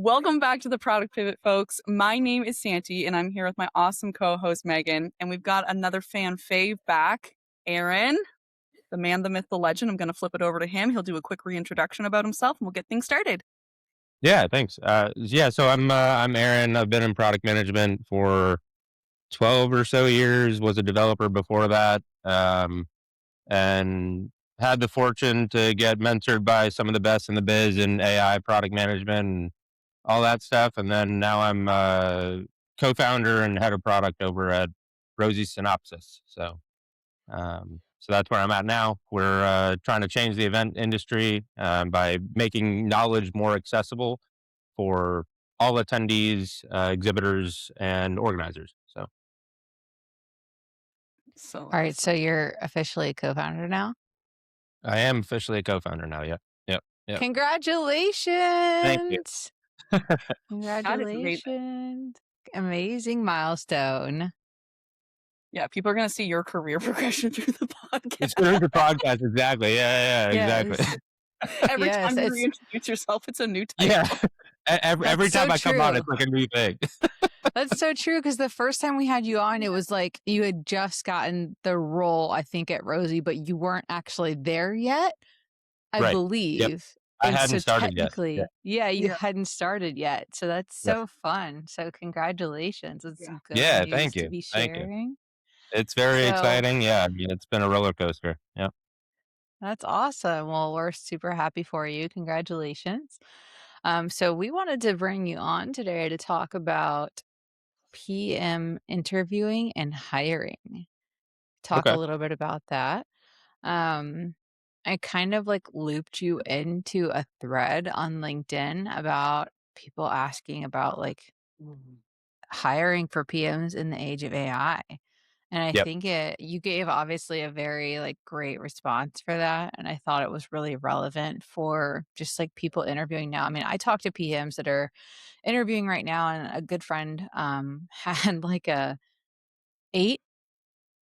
Welcome back to the Product Pivot, folks. My name is Santi, and I'm here with my awesome co-host, Megan. And we've got another fan fave back, Aaron, the man, the myth, the legend. I'm going to flip it over to him. He'll do a quick reintroduction about himself, and we'll get things started. Yeah, thanks. So I'm Aaron. I've been in product management for 12 or so years. Was a developer before that, and had the fortune to get mentored by some of the best in the biz in AI product management and all that stuff. And then now I'm co-founder and head of product over at Rozie Synopsis. So that's where I'm at now. We're trying to change the event industry by making knowledge more accessible for all attendees, exhibitors, and organizers. All right, so you're officially a co-founder now? I am officially a co-founder now. Yep. Congratulations. Thank you. Congratulations. Amazing milestone. Yeah, people are going to see your career progression through the podcast. It's through the podcast, exactly. Yeah, exactly. Every time you reintroduce yourself, it's a new title. Yeah. Every time I come on, it's like a new thing. That's so true, because the first time we had you on, it was like you had just gotten the role, I think, at Rozie, but you weren't actually there yet, I believe. Yep. I hadn't started yet. Yeah, you hadn't started yet. So that's so fun. So congratulations. It's some good news thank you. to be sharing. It's very exciting. Yeah, I mean, it's been a roller coaster. Yeah. That's awesome. Well, we're super happy for you. Congratulations. So we wanted to bring you on today to talk about PM interviewing and hiring. Talk a little bit about that. I kind of looped you into a thread on LinkedIn about people asking about hiring for PMs in the age of AI. And I think you gave obviously a very great response for that. And I thought it was really relevant for just people interviewing now. I mean, I talk to PMs that are interviewing right now, and a good friend had 8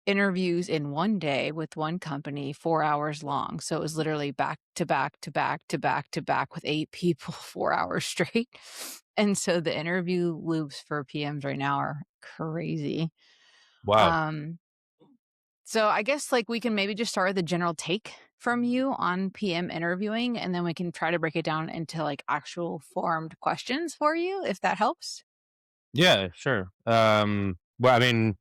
interviews in one day with one company, 4 hours long. So it was literally back to back to back to back to back with 8 people 4 hours straight. And so the interview loops for PMs right now are crazy. Wow. So I guess we can maybe just start with a general take from you on PM interviewing, and then we can try to break it down into actual formed questions for you, if that helps. Yeah, sure. Well, I mean,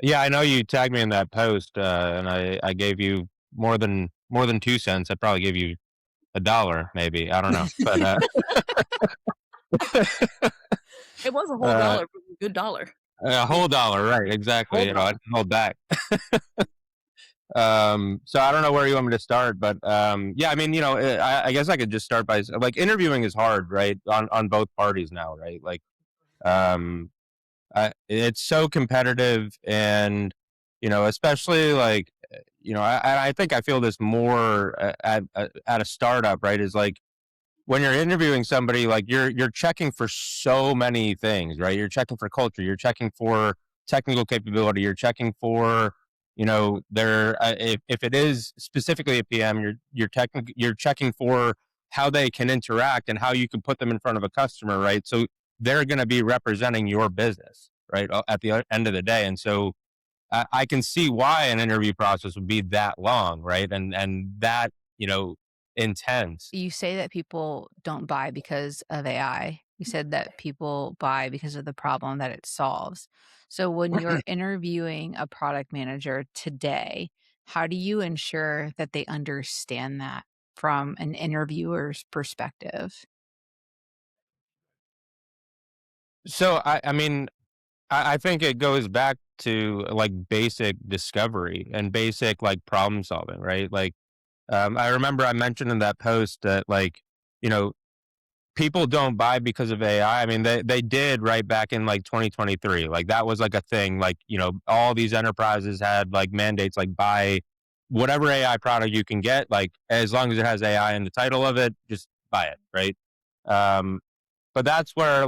yeah, I know you tagged me in that post, and I gave you more than 2 cents. I probably gave you $1, maybe. I don't know, but it was a whole dollar, a good dollar. A whole dollar, right? Exactly. I didn't hold back. So I don't know where you want me to start, but yeah, I mean, I guess I could just start by interviewing is hard, right? On both parties now, right? It's so competitive, and especially I think I feel this more at a startup, right? Is when you're interviewing somebody, you're checking for so many things, right? You're checking for culture, you're checking for technical capability, you're checking for if it is specifically a PM, you're checking for how they can interact and how you can put them in front of a customer, right? So they're going to be representing your business, right, at the end of the day. And so I can see why an interview process would be that long, right? And that, intense. You say that people don't buy because of AI. You said that people buy because of the problem that it solves. So when you're interviewing a product manager today, how do you ensure that they understand that from an interviewer's perspective? So I mean, I think it goes back to basic discovery and basic problem solving, right? I remember I mentioned in that post that people don't buy because of AI. I mean, they did right back in 2023. That was a thing. All these enterprises had mandates buy whatever AI product you can get, as long as it has AI in the title of it, just buy it, right? But that's where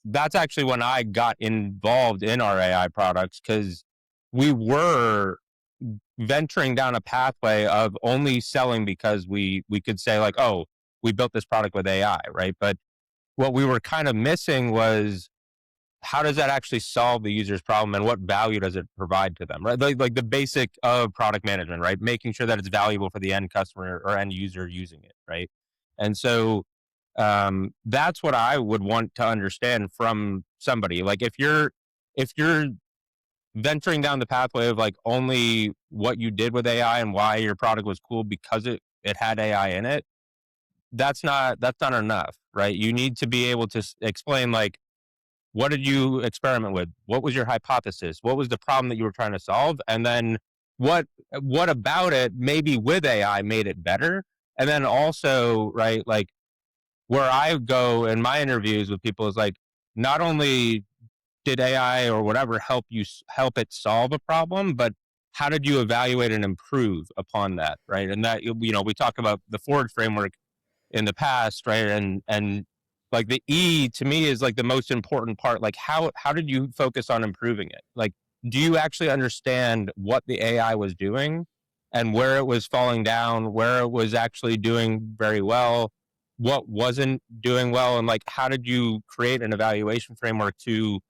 that's actually when I got involved in our AI products, because we were venturing down a pathway of only selling because we could say oh, we built this product with AI, right? But what we were kind of missing was how does that actually solve the user's problem and what value does it provide to them, right? Like the basic of product management, right? Making sure that it's valuable for the end customer or end user using it, right? And so that's what I would want to understand from somebody. Like if you're venturing down the pathway of like only what you did with AI and why your product was cool because it had AI in it, that's not enough, right? You need to be able to explain like what did you experiment with? What was your hypothesis? What was the problem that you were trying to solve? And then what about it maybe with AI made it better? And then also, right, like where I go in my interviews with people is like not only did AI or whatever help it solve a problem, but how did you evaluate and improve upon that, right? And that we talked about the Ford framework in the past, right? And like the E to me is like the most important part. Like how did you focus on improving it? Like, do you actually understand what the AI was doing and where it was falling down, where it was actually doing very well, what wasn't doing well, and like how did you create an evaluation framework to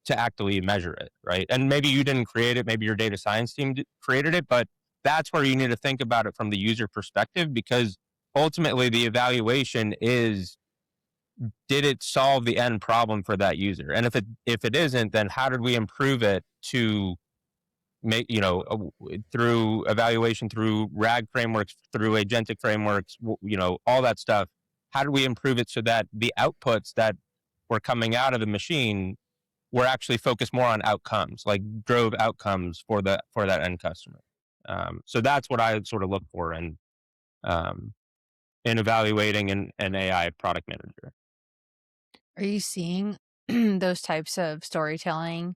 actively measure it, right? And maybe you didn't create it, maybe your data science team created it, but that's where you need to think about it from the user perspective, because ultimately the evaluation is, did it solve the end problem for that user? And if it isn't, then how did we improve it to make, through evaluation, through RAG frameworks, through agentic frameworks, all that stuff. How do we improve it so that the outputs that were coming out of the machine were actually focused more on outcomes, like drove outcomes for that end customer. So that's what I sort of look for um, in evaluating an AI product manager. Are you seeing those types of storytelling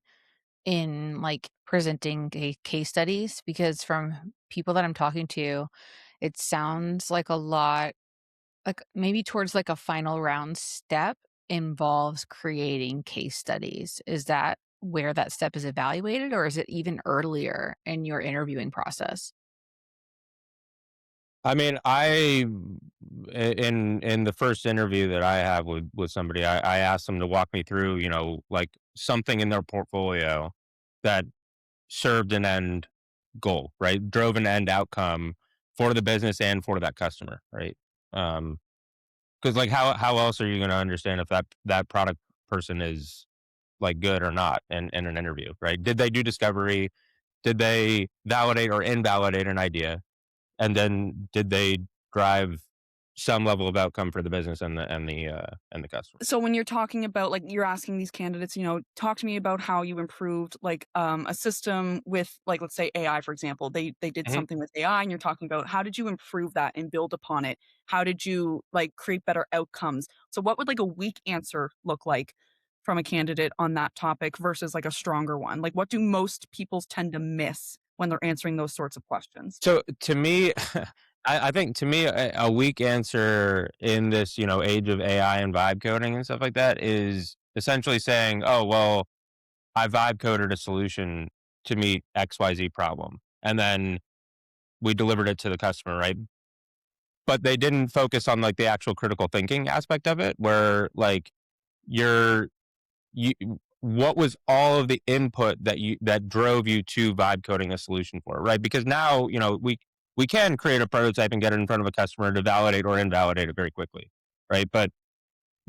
in like presenting case studies? Because from people that I'm talking to, it sounds like a lot like maybe towards like a final round step involves creating case studies. Is that where that step is evaluated, or is it even earlier in your interviewing process? I mean, in the first interview that I have with somebody, I asked them to walk me through, like something in their portfolio that served an end goal, right? Drove an end outcome for the business and for that customer, right? Because like how else are you going to understand if that product person is like good or not in an interview, right? Did they do discovery? Did they validate or invalidate an idea? And then did they drive some level of outcome for the business and the customer? So when you're talking about like you're asking these candidates, talk to me about how you improved like a system with like let's say AI for example. They did Mhm. something with AI and you're talking about how did you improve that and build upon it? How did you like create better outcomes? So what would like a weak answer look like from a candidate on that topic versus like a stronger one? Like what do most people tend to miss when they're answering those sorts of questions? So to me, I think to me a weak answer in this age of AI and vibe coding and stuff like that is essentially saying, oh well, I vibe coded a solution to meet XYZ problem, and then we delivered it to the customer, right? But they didn't focus on like the actual critical thinking aspect of it, where like you're you what was all of the input that drove you to vibe coding a solution for, right? Because now we can create a prototype and get it in front of a customer to validate or invalidate it very quickly, right? But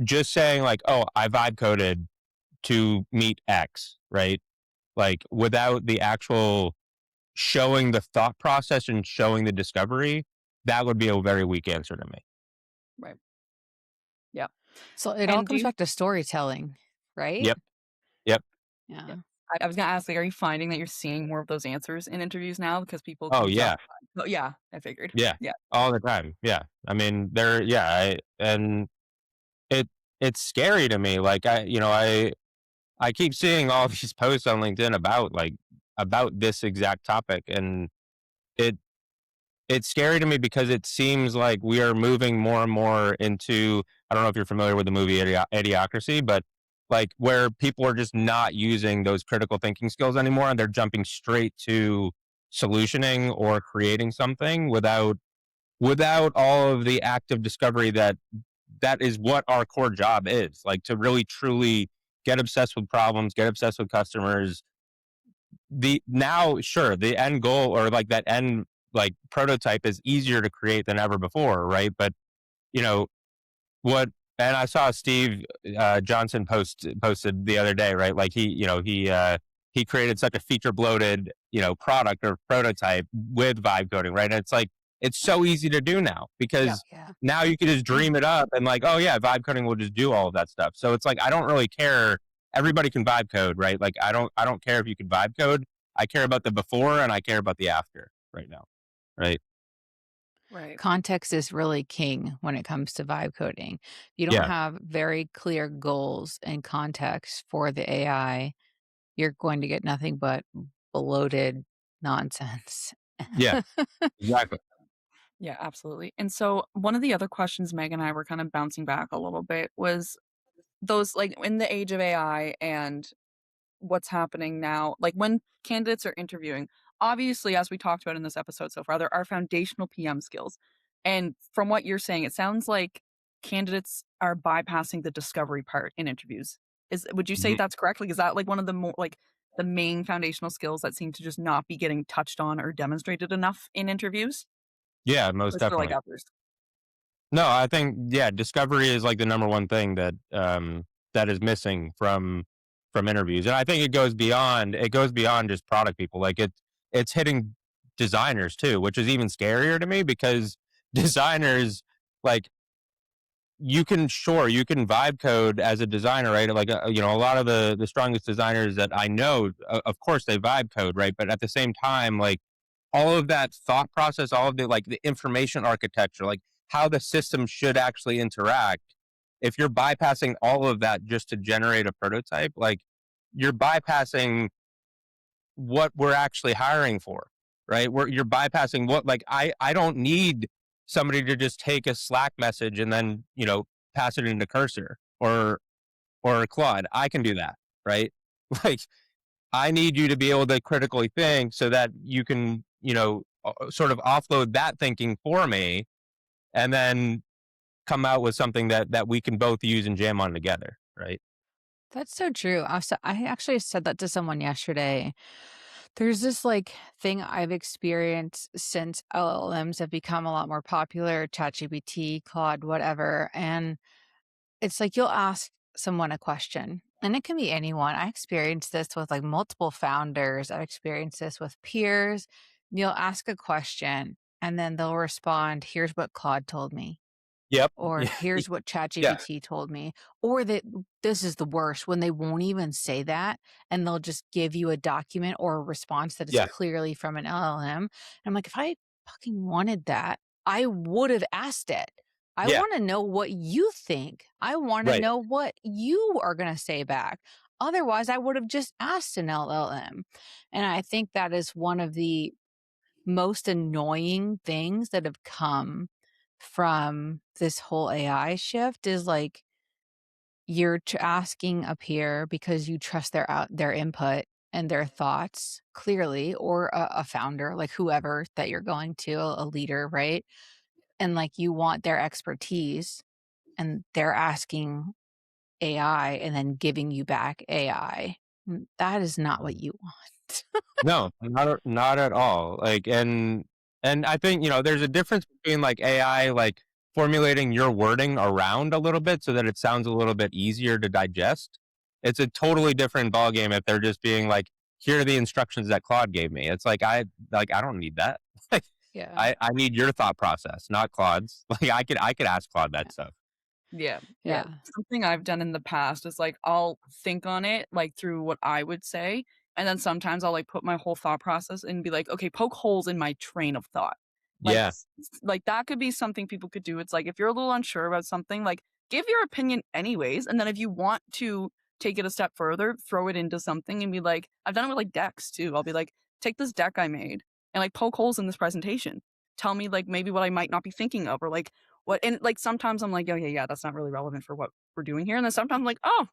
just saying like, oh, I vibe coded to meet X, right? Like without the actual showing the thought process and showing the discovery, that would be a very weak answer to me. Right. Yeah. So it all And do comes you back to storytelling, right? Yep. Yep. Yeah. Yeah. I was gonna ask, like, are you finding that you're seeing more of those answers in interviews now because people Oh can tell? yeah. Oh, yeah, I figured. Yeah. Yeah. All the time. Yeah. I mean, and it it's scary to me. Like I keep seeing all these posts on LinkedIn about this exact topic, and it it's scary to me because it seems like we are moving more and more into, I don't know if you're familiar with the movie Idiocracy, but like where people are just not using those critical thinking skills anymore, and they're jumping straight to solutioning or creating something without all of the active discovery that is what our core job is, like, to really truly get obsessed with problems, get obsessed with customers. Sure, the end goal, or like that end like prototype, is easier to create than ever before, right? But you know what? And I saw Steve Johnson posted the other day, right? Like he created such a feature bloated product or prototype with vibe coding, right? And it's like it's so easy to do now, Yeah. because Yeah. now you can just dream it up and like, oh yeah, vibe coding will just do all of that stuff. So it's like I don't really care. Everybody can vibe code, right? Like I don't care if you can vibe code. I care about the before and I care about the after right now, right? Right. Context is really king when it comes to vibe coding. If you don't Yeah, have very clear goals and context for the AI, you're going to get nothing but bloated nonsense. yeah, exactly. Yeah, absolutely. And so one of the other questions Meg and I were kind of bouncing back a little bit was those, like, in the age of AI and what's happening now, like when candidates are interviewing, obviously, as we talked about in this episode so far, there are foundational PM skills. And from what you're saying, it sounds like candidates are bypassing the discovery part in interviews. Would you say Mhm. that's correct? Like, is that like one of the more like the main foundational skills that seem to just not be getting touched on or demonstrated enough in interviews? Yeah, Or most is there like definitely. others? No, I think, yeah, discovery is like the number one thing that is missing from interviews. And I think it goes beyond just product people. Like it's hitting designers too, which is even scarier to me, because designers, like, you can vibe code as a designer, right? Like a lot of the strongest designers that I know, of course they vibe code, right? But at the same time, like, all of that thought process, all of the information architecture, like how the system should actually interact. If you're bypassing all of that just to generate a prototype, like, you're bypassing what we're actually hiring for, right? You're bypassing what, like, I don't need somebody to just take a Slack message and then pass it into Cursor or Claude. I can do that, right? Like, I need you to be able to critically think so that you can, sort of offload that thinking for me, and then come out with something that we can both use and jam on together, right? That's so true. I actually said that to someone yesterday. There's this like thing I've experienced since LLMs have become a lot more popular, ChatGPT, Claude, whatever. And it's like you'll ask someone a question, and it can be anyone. I experienced this with like multiple founders. I've experienced this with peers. You'll ask a question, and then they'll respond, "Here's what Claude told me." Yep. Or Yeah. here's what Yeah. ChatGPT told me. Or that this is the worst when they won't even say that and they'll just give you a document or a response that is Yeah. clearly from an LLM. And I'm like, if I fucking wanted that, I would have asked it. I Yeah. want to know what you think. I want to Right. know what you are going to say back. Otherwise, I would have just asked an LLM. And I think that is one of the most annoying things that have come from this whole AI shift is like you're asking a peer because you trust their input and their thoughts clearly, or a founder, like whoever that you're going to, a leader, right? And like you want their expertise, and they're asking AI and then giving you back AI. That is not what you want. No, not at all. Like, and I think, there's a difference between like AI, like, formulating your wording around a little bit so that it sounds a little bit easier to digest. It's a totally different ballgame if they're just being like, here are the instructions that Claude gave me. It's like I don't need that. Like, Yeah. I need your thought process, not Claude's. Like, I could ask Claude that stuff. Yeah, yeah. Yeah. Something I've done in the past is, like, I'll think on it, like, through what I would say, and then sometimes I'll, like, put my whole thought process and be like, "Okay, poke holes in my train of thought." Like, Yeah. like, that could be something people could do. It's like, if you're a little unsure about something, like, give your opinion anyways, and then if you want to take it a step further, throw it into something and be like I've done it with, like, decks too. I'll be like, "Take this deck I made and, like, poke holes in this presentation. Tell me, like, maybe what I might not be thinking of," or, like, what and, like, sometimes I'm like, "Okay, yeah, that's not really relevant for what we're doing here," and then sometimes I'm like, "Oh,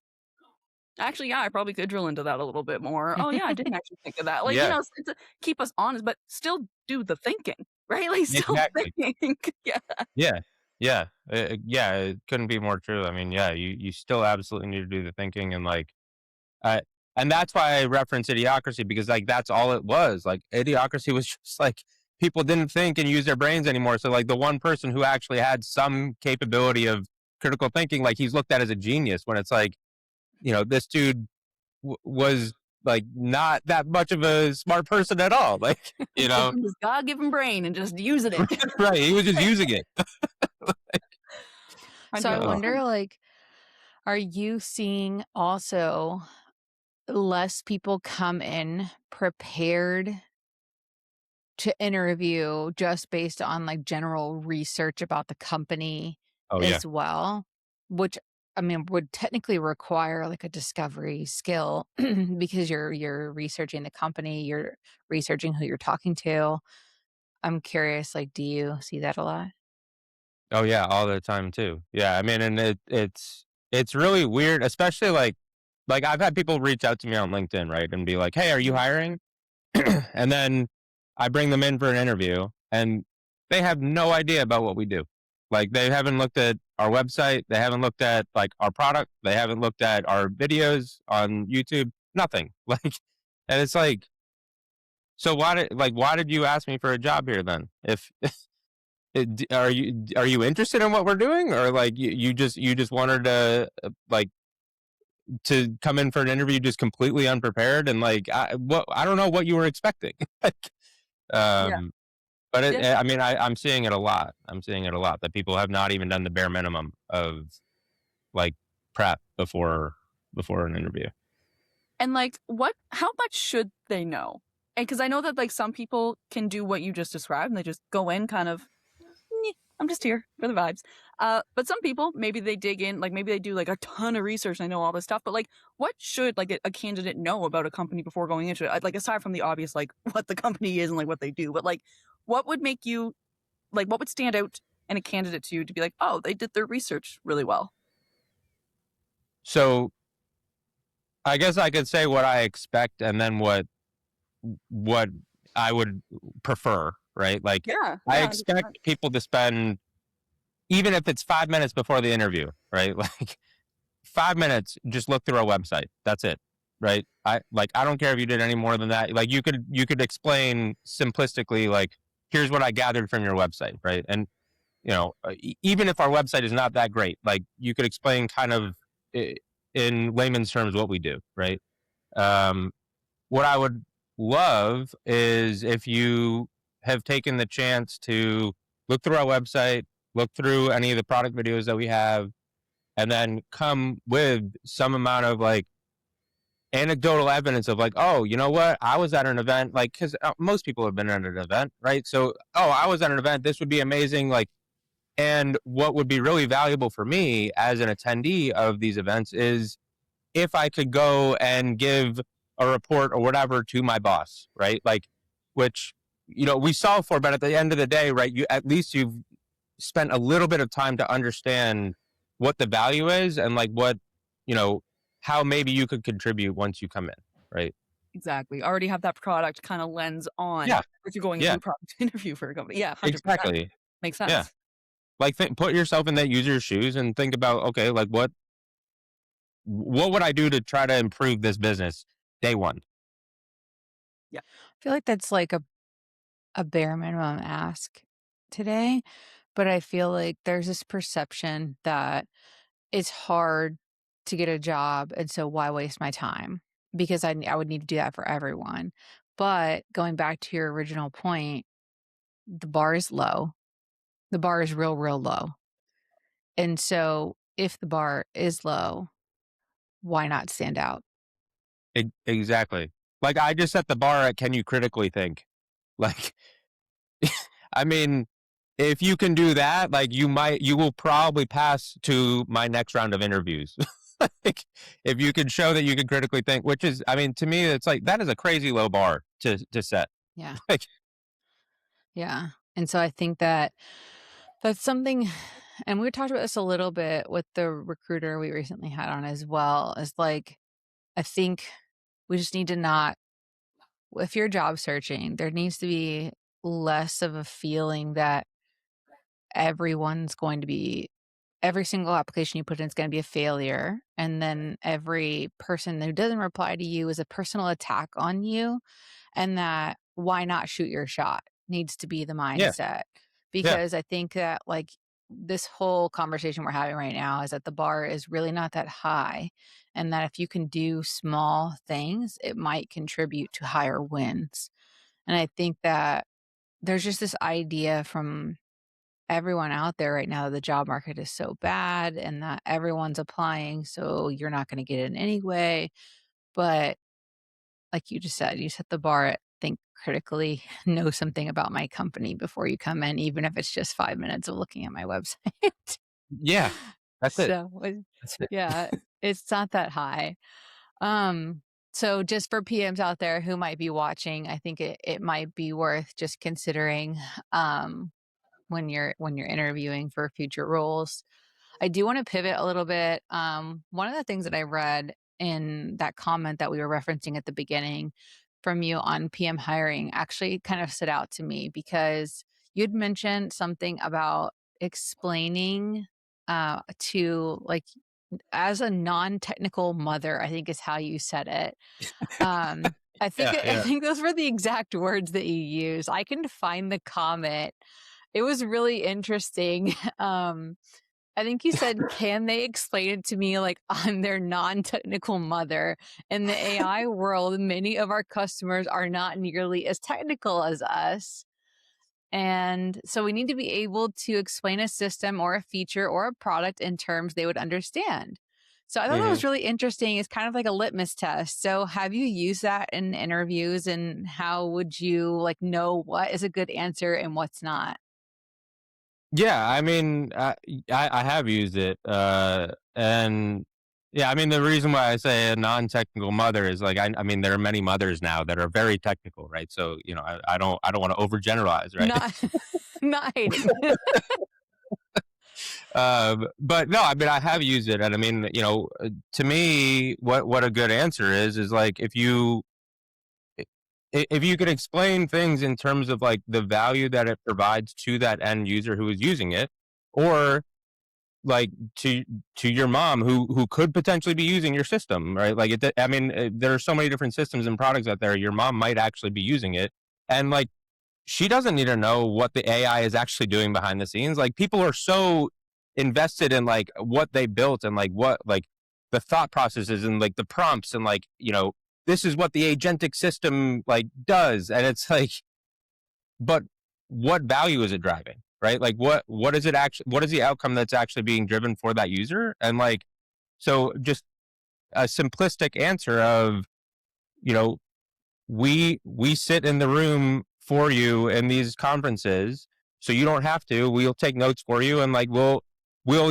actually, yeah, I probably could drill into that a little bit more. Oh, yeah, I didn't actually think of that." Like, Yeah. it's to keep us honest, but still do the thinking, right? Like, still Exactly. think. Yeah. Yeah. Yeah, it couldn't be more true. I mean, yeah, you still absolutely need to do the thinking and like, uh, and that's why I reference Idiocracy because like that's all it was. Like Idiocracy was just like people didn't think and use their brains anymore. So like the one person who actually had some capability of critical thinking, like he's looked at as a genius when it's like, this dude was like not that much of a smart person at all. Like, Give him his God-given brain and just using it. right? He was just using it. So I 100%. wonder, like, are you seeing also less people come in prepared to interview just based on like general research about the company Oh yeah. as well, which I mean would technically require like a discovery skill because you're researching the company, you're researching who you're talking to. I'm curious, like, do you see that a lot? Oh yeah, all the time too. Yeah, I mean, and it's really weird, especially like I've had people reach out to me on LinkedIn, right, and be like, "Hey, are you Mhm. hiring?" And then I bring them in for an interview, and they have no idea about what we do. Like they haven't looked at our website, they haven't looked at like our product, they haven't looked at our videos on YouTube, nothing. Like, and it's like, so why did you ask me for a job here then? If are you interested in what we're doing, or like you just wanted to like to come in for an interview just completely unprepared and like I don't know what you were expecting. Like, Yeah. um, but Yeah. I mean I'm seeing it a lot. I'm seeing it a lot that people have not even done the bare minimum of like prep before an interview. And like how much should they know? And because I know that like some people can do what you just described and they just go in kind of, "Nyeh, I'm just here for the vibes." But some people, maybe they dig in, like maybe they do like a ton of research and they know all this stuff. But like, what should like a candidate know about a company before going into it? Like aside from the obvious, like what the company is and like what they do, but like what would make you like what would stand out in a candidate to you to be like, oh, they did their research really well? So I guess I could say what I expect and then what I would prefer, right? Like Yeah, I yeah, 100%. expect people to spend, even if it's 5 minutes before the interview, right? Like 5 minutes, just look through our website. That's it. Right. I don't care if you did any more than that. Like you could explain simplistically, like, here's what I gathered from your website. Right. And even if our website is not that great, like you could explain kind of in layman's terms what we do. Right. Um, what I would love is if you have taken the chance to look through our website, look through any of the product videos that we have, and then come with some amount of like anecdotal evidence of like, oh, you know what, I was at an event, like, because most people have been at an event, right? So, oh, I was at an event, this would be amazing, like, and what would be really valuable for me as an attendee of these events is if I could go and give a report or whatever to my boss, right? Like, which we solve for, but at the end of the day, right, you at least you've spent a little bit of time to understand what the value is and like what you know how maybe you could contribute once you come in, right? Exactly. Already have that product kind of lens on Yeah, if you're going into yeah, a product interview for a company. Yeah, 100%. exactly. Makes Yeah, sense. like put yourself in that user's shoes and think about, okay, like what would I do to try to improve this business day one? Yeah. I feel like that's like a bare minimum ask today, but I feel like there's this perception that it's hard to get a job, and so why waste my time? Because I would need to do that for everyone. But going back to your original point, the bar is low. The bar is real, real low. And so if the bar is low, why not stand out? Exactly. Like I just set the bar at, can you critically think? Like, I mean, if you can do that, like you will probably pass to my next round of interviews. Like, if you can show that you can critically think, which is, I mean, to me, it's like that is a crazy low bar to set. Yeah. Like, Yeah. And so I think that that's something, and we talked about this a little bit with the recruiter we recently had on as well, is like, I think we just need to not, if you're job searching, there needs to be less of a feeling that everyone's going to be every single application you put in is gonna be a failure, and then every person who doesn't reply to you is a personal attack on you, and that why not shoot your shot needs to be the Yeah. mindset. Yeah. Because I think that, like, this whole conversation we're having right now is that the bar is really not that high, and that if you can do small things, it might contribute to higher wins. And I think that there's just this idea from everyone out there right now that the job market is so bad and that everyone's applying, so you're not gonna get in anyway. But like you just said, you set the bar at think critically, know something about my company before you come in, even if it's just 5 minutes of looking at my website. Yeah. That's it. So, That's it. yeah, it's not that high. Um, so just for PMs out there who might be watching, I think it might be worth just considering, um, when you're interviewing for future roles. I do want to pivot a little bit. One of the things that I read in that comment that we were referencing at the beginning from you on PM hiring actually kind of stood out to me because you'd mentioned something about explaining to like as a non-technical mother, I think is how you said it. Yeah. I Yeah. think those were the exact words that you used. I can find the comment. It was really interesting. I think you said, "Can they explain it to me like I'm their non-technical mother?" In the AI world, many of our customers are not nearly as technical as us. And so we need to be able to explain a system or a feature or a product in terms they would understand. So I thought that Hmm. was really interesting. It's kind of like a litmus test. So have you used that in interviews and how would you like know what is a good answer and what's not? Yeah, I mean, I have used it, and yeah, I mean, the reason why I say a non-technical mother is like I mean, there are many mothers now that are very technical, right? So you know, I don't want to overgeneralize, right? Not not hating. But no, I mean, I have used it, and I mean, you know, to me, what a good answer is like if you could explain things in terms of like the value that it provides to that end user who is using it, or like to your mom who could potentially be using your system, right? Like I mean, there are so many different systems and products out there. Your mom might actually be using it, and like she doesn't need to know what the AI is actually doing behind the scenes. Like people are so invested in like what they built and like what like the thought processes and like the prompts and like you know this is what the agentic system like does, and it's like but what value is it driving, right? Like what is it actually, what is the outcome that's actually being driven for that user? And like so just a simplistic answer of you know we sit in the room for you in these conferences so you don't have to, we'll take notes for you, and like we'll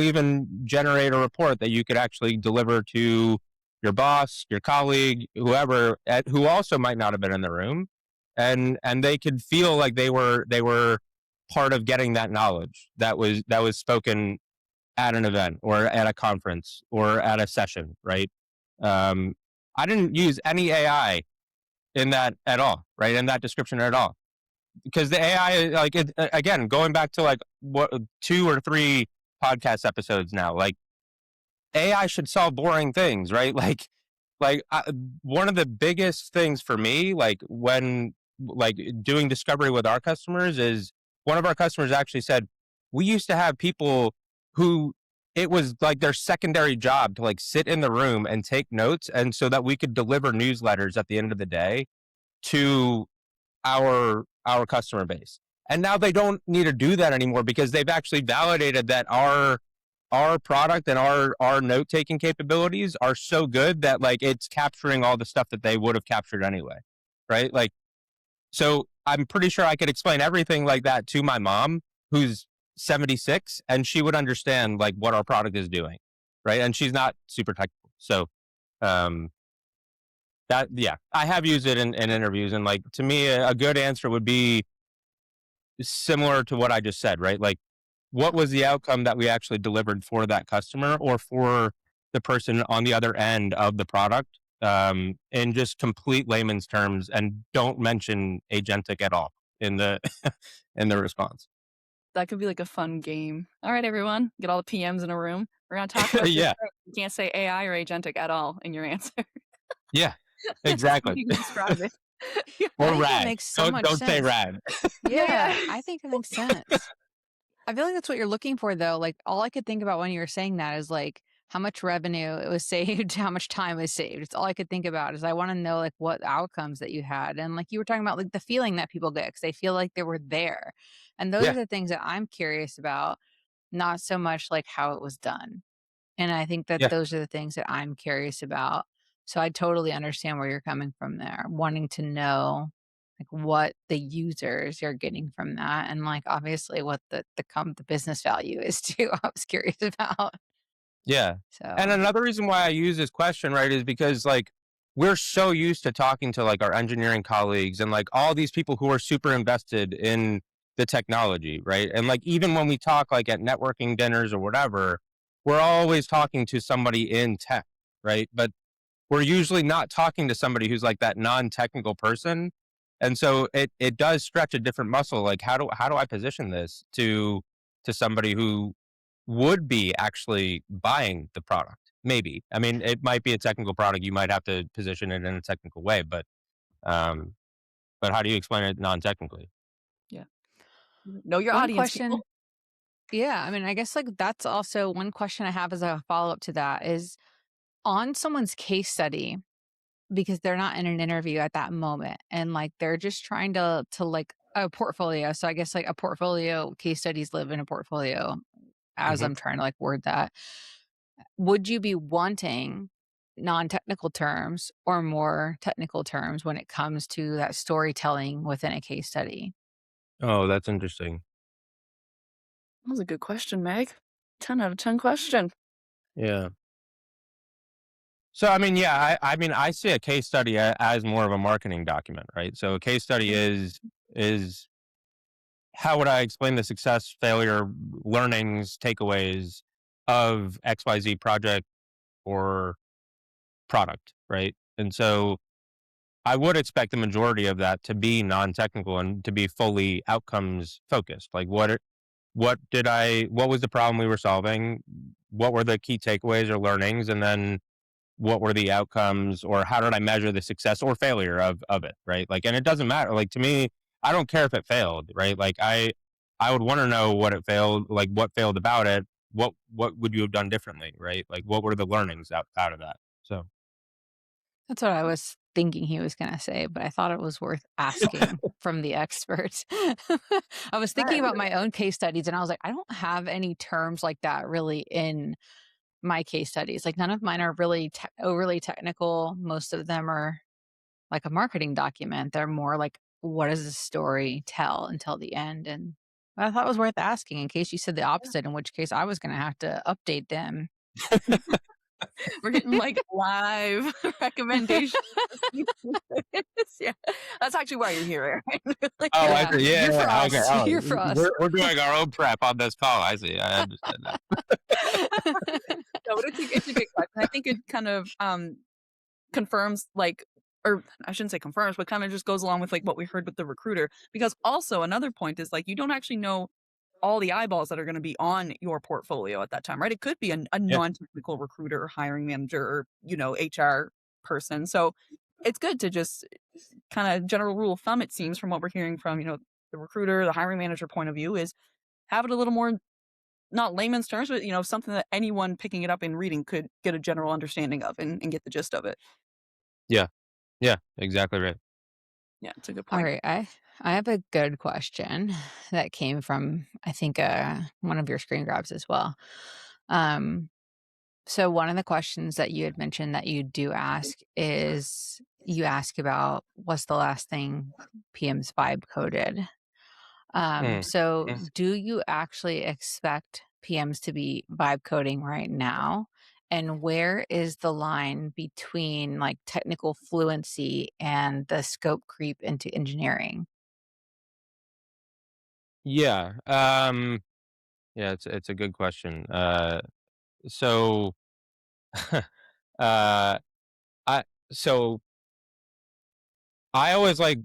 even generate a report that you could actually deliver to your boss, your colleague, whoever who also might not have been in the room, and they could feel like they were part of getting that knowledge that was spoken at an event or at a conference or at a session, right? um, I didn't use any AI in that at all, right? In that description at all, because the AI, like, again, going back to like what 2 or 3 podcast episodes now, like AI should solve boring things, right? Like one of the biggest things for me, like when like doing discovery with our customers, is one of our customers actually said we used to have people who it was like their secondary job to like sit in the room and take notes, and so that we could deliver newsletters at the end of the day to our customer base. And now they don't need to do that anymore because they've actually validated that our product and our note taking capabilities are so good that like it's capturing all the stuff that they would have captured anyway, right? Like so I'm pretty sure I could explain everything like that to my mom who's 76, and she would understand like what our product is doing, right? And she's not super technical. So um that yeah, I have used it in interviews, and like to me, a good answer would be similar to what I just said, right? Like, what was the outcome that we actually delivered for that customer or for the person on the other end of the product? In just complete layman's terms, and don't mention agentic at all in the in the response. That could be like a fun game. All right, everyone, get all the PMs in a room. We're gonna talk about this. Yeah, You can't say AI or agentic at all in your answer. yeah, That's how exactly. you can describe it. Yeah. I Or think that rad. makes so Don't much don't say sense. rad. Yeah, Yeah, yeah. I think it makes sense. I feel like that's what you're looking for though. Like all I could think about when you were saying that is like how much revenue it was saved, how much time was saved. It's all I could think about is I want to know like what outcomes that you had. And like you were talking about like the feeling that people get because they feel like they were there. And those are Yeah, the things that I'm curious about, not so much like how it was done. And I think that yeah, those are the things that I'm curious about. So I totally understand where you're coming from there, wanting to know like what the users are getting from that and like obviously what the business value is too. I was curious about. yeah. And So another reason why I use this question, right, is because like we're so used to talking to like our engineering colleagues and like all these people who are super invested in the technology, right? And like even when we talk like at networking dinners or whatever, we're always talking to somebody in tech, right? But we're usually not talking to somebody who's like that non-technical person. And so it does stretch a different muscle. Like how do I position this to somebody who would be actually buying the product? Maybe. I mean, it might be a technical product. You might have to position it in a technical way, um, but how do you explain it non-technically? Yeah. Know your one audience, question, people. yeah, I mean, I guess like that's also one question I have as a follow up to that is on someone's case study because they're not in an interview at that moment and like they're just trying to like a portfolio. So I guess like a portfolio case studies live in a portfolio as Hmm. I'm trying to like word that. Would you be wanting non-technical terms or more technical terms when it comes to that storytelling within a case study? Oh, that's interesting. That was a good question, Meg. 10 out of 10 question. Yeah. So I mean, yeah, I mean, I see a case study as more of a marketing document, right? So a case study is how would I explain the success, failure, learnings, takeaways of XYZ project or product, right? And so I would expect the majority of that to be non-technical and to be fully outcomes focused. Like what was the problem we were solving? What were the key takeaways or learnings? And then what were the outcomes or how did I measure the success or failure of it, right? Like, and it doesn't matter. Like to me, I don't care if it failed, right? Like I would want to know what it failed, like what failed about it. What would you have done differently, right? Like what were the learnings out of that? So That's what I was thinking he was going to say, but I thought it was worth asking from the experts. I was thinking Right. about my own case studies and I was like, I don't have any terms like that really in my case studies. Like none of mine are really overly technical. Most of them are like a marketing document. They're more like, what does the story tell until the end? And I thought it was worth asking in case you said the opposite, in which case I was going to have to update them. We're getting like live recommendations. Yeah. That's actually why you're here, right? Like, oh, I Yeah, see. Yeah, you're for yeah. Okay. us. Oh, You're for us. we're doing our own prep on this call. I see. I understand that. no, but it's a good question. I think it kind of confirms like or I shouldn't say confirms, but kind of just goes along with like what we heard with the recruiter. Because also another point is like you don't actually know all the eyeballs that are going to be on your portfolio at that time, right? It could be a Yeah. non-technical recruiter or hiring manager or, HR person. So it's good to just kind of general rule of thumb, it seems from what we're hearing from, the recruiter, the hiring manager point of view is have it a little more, not layman's terms, but, something that anyone picking it up and reading could get a general understanding of and get the gist of it. Yeah. Yeah. Exactly right. Yeah, it's a good All point. right, I have a good question that came from I think one of your screen grabs as well. Um, so one of the questions that you had mentioned that you do ask is you ask about what's the last thing PM's vibe coded. Mm. So Mm. do you actually expect PMs to be vibe coding right now? And where is the line between like technical fluency and the scope creep into engineering? Yeah. Yeah. It's a good question. So, uh, I so I always like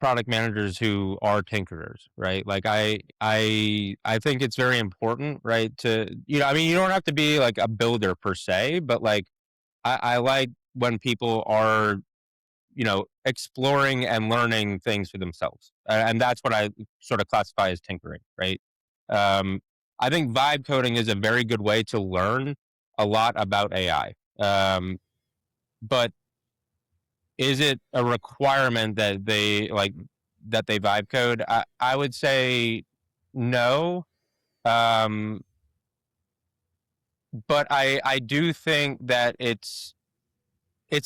product managers who are tinkerers, right? Like I think it's very important, right? To, I mean, you don't have to be like a builder per se, but like I like when people are, exploring and learning things for themselves. And that's what I sort of classify as tinkering, right? Um, I think vibe coding is a very good way to learn a lot about AI. But is it a requirement that they vibe code? I would say no. Um, but I do think that it's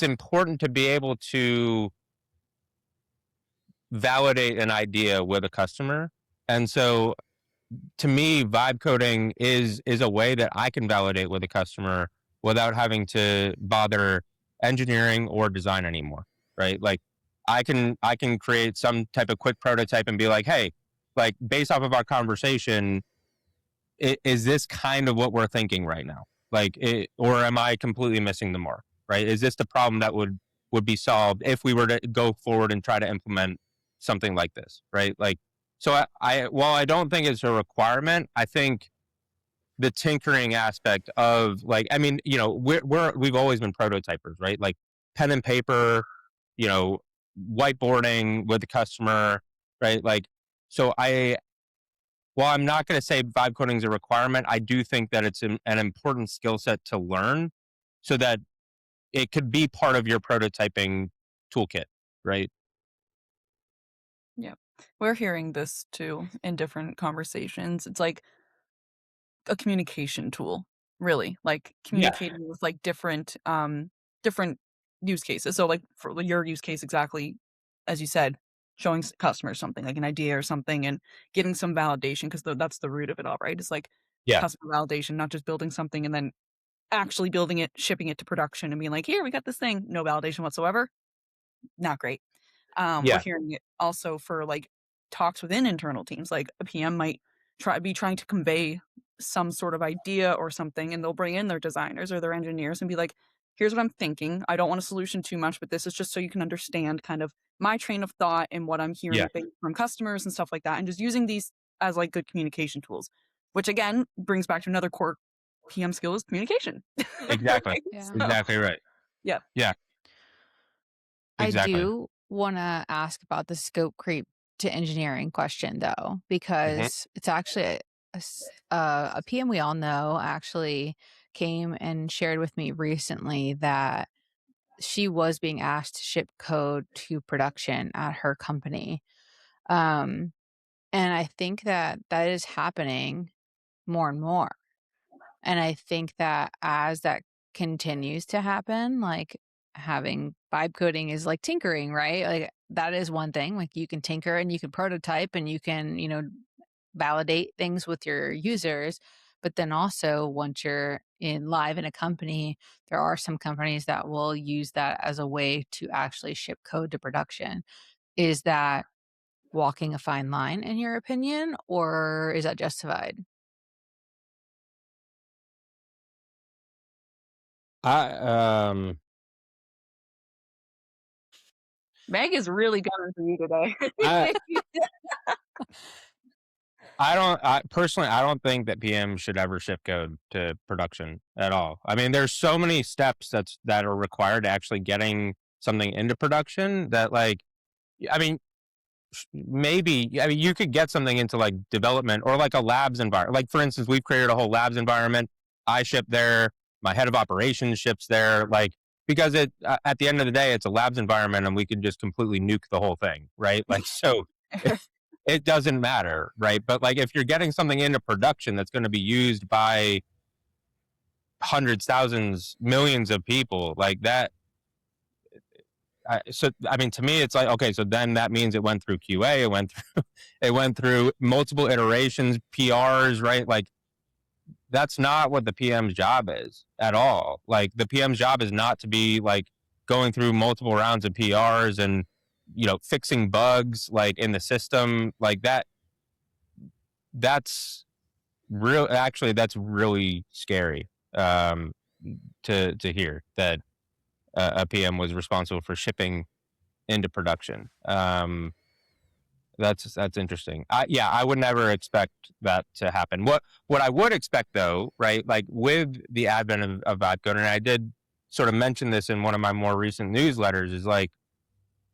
important to be able to validate an idea with a customer. And so to me, vibe coding is a way that I can validate with a customer without having to bother engineering or design anymore. Right. Like I can create some type of quick prototype and be like, hey, like based off of our conversation, is this kind of what we're thinking right now? Like, or am I completely missing the mark? Right? Is this the problem that would be solved if we were to go forward and try to implement something like this? Right? Like, so while I don't think it's a requirement, I think the tinkering aspect of like, I mean, we've always been prototypers, right? Like pen and paper, you know, whiteboarding with the customer, right? Like, so while I'm not going to say vibe coding is a requirement, I do think that it's an important skill set to learn so that it could be part of your prototyping toolkit, right? Yeah. We're hearing this too in different conversations. It's like a communication tool, really, like Yeah. communicating with like different use cases. So like for your use case exactly, as you said, showing customers something like an idea or something and getting some validation because that's the root of it all, right? It's like Yeah. customer validation, not just building something and then actually building it, shipping it to production and being like, here, we got this thing, no validation whatsoever. Not great. We're Yeah. hearing it also for like talks within internal teams. Like a PM might be trying to convey some sort of idea or something, and they'll bring in their designers or their engineers and be like, "Here's what I'm thinking. I don't want a solution too much, but this is just so you can understand kind of my train of thought and what I'm Yeah. hearing from customers and stuff like that." And just using these as like good communication tools, which again brings back to another core PM skill is communication. Exactly. Right? Yeah. So Exactly right. yeah, Yeah. I Exactly. do wanna ask about the scope creep to engineering question, though, Hmm. because it's actually a PM we all know actually came and shared with me recently that she was being asked to ship code to production at her company. Um, and I think that that is happening more and more. And I think that as that continues to happen, like having vibe coding is like tinkering, right? Like that is one thing. Like you can tinker and you can prototype and you can, validate things with your users. But then also once you're in live in a company, there are some companies that will use that as a way to actually ship code to production. Is that walking a fine line in your opinion, or is that justified? I um Meg is really gunning for you I today. I personally I don't think that PM should ever ship code to production at all. I mean, there's so many steps that are required to actually getting something into production that like, I mean, maybe, I mean, you could get something into like development or like a labs environment. Like for instance, we've created a whole labs environment. I ship there. My head of operations ships there. Like because at the end of the day, it's a labs environment, and we could just completely nuke the whole thing, right? Like so, it doesn't matter, right? But like if you're getting something into production that's going to be used by hundreds, thousands, millions of people, like that. So I mean, to me, it's like okay, so then that means it went through QA, it went through, it went through multiple iterations, PRs, right? Like that's not what the PM's job is at all. Like the PM's job is not to be like going through multiple rounds of PRs and fixing bugs like in the system like that. That's real. Actually, that's really scary to hear that a PM was responsible for shipping into production. That's interesting. Yeah, I would never expect that to happen. What I would expect though, right? Like with the advent of vibe coding, and I did sort of mention this in one of my more recent newsletters, is like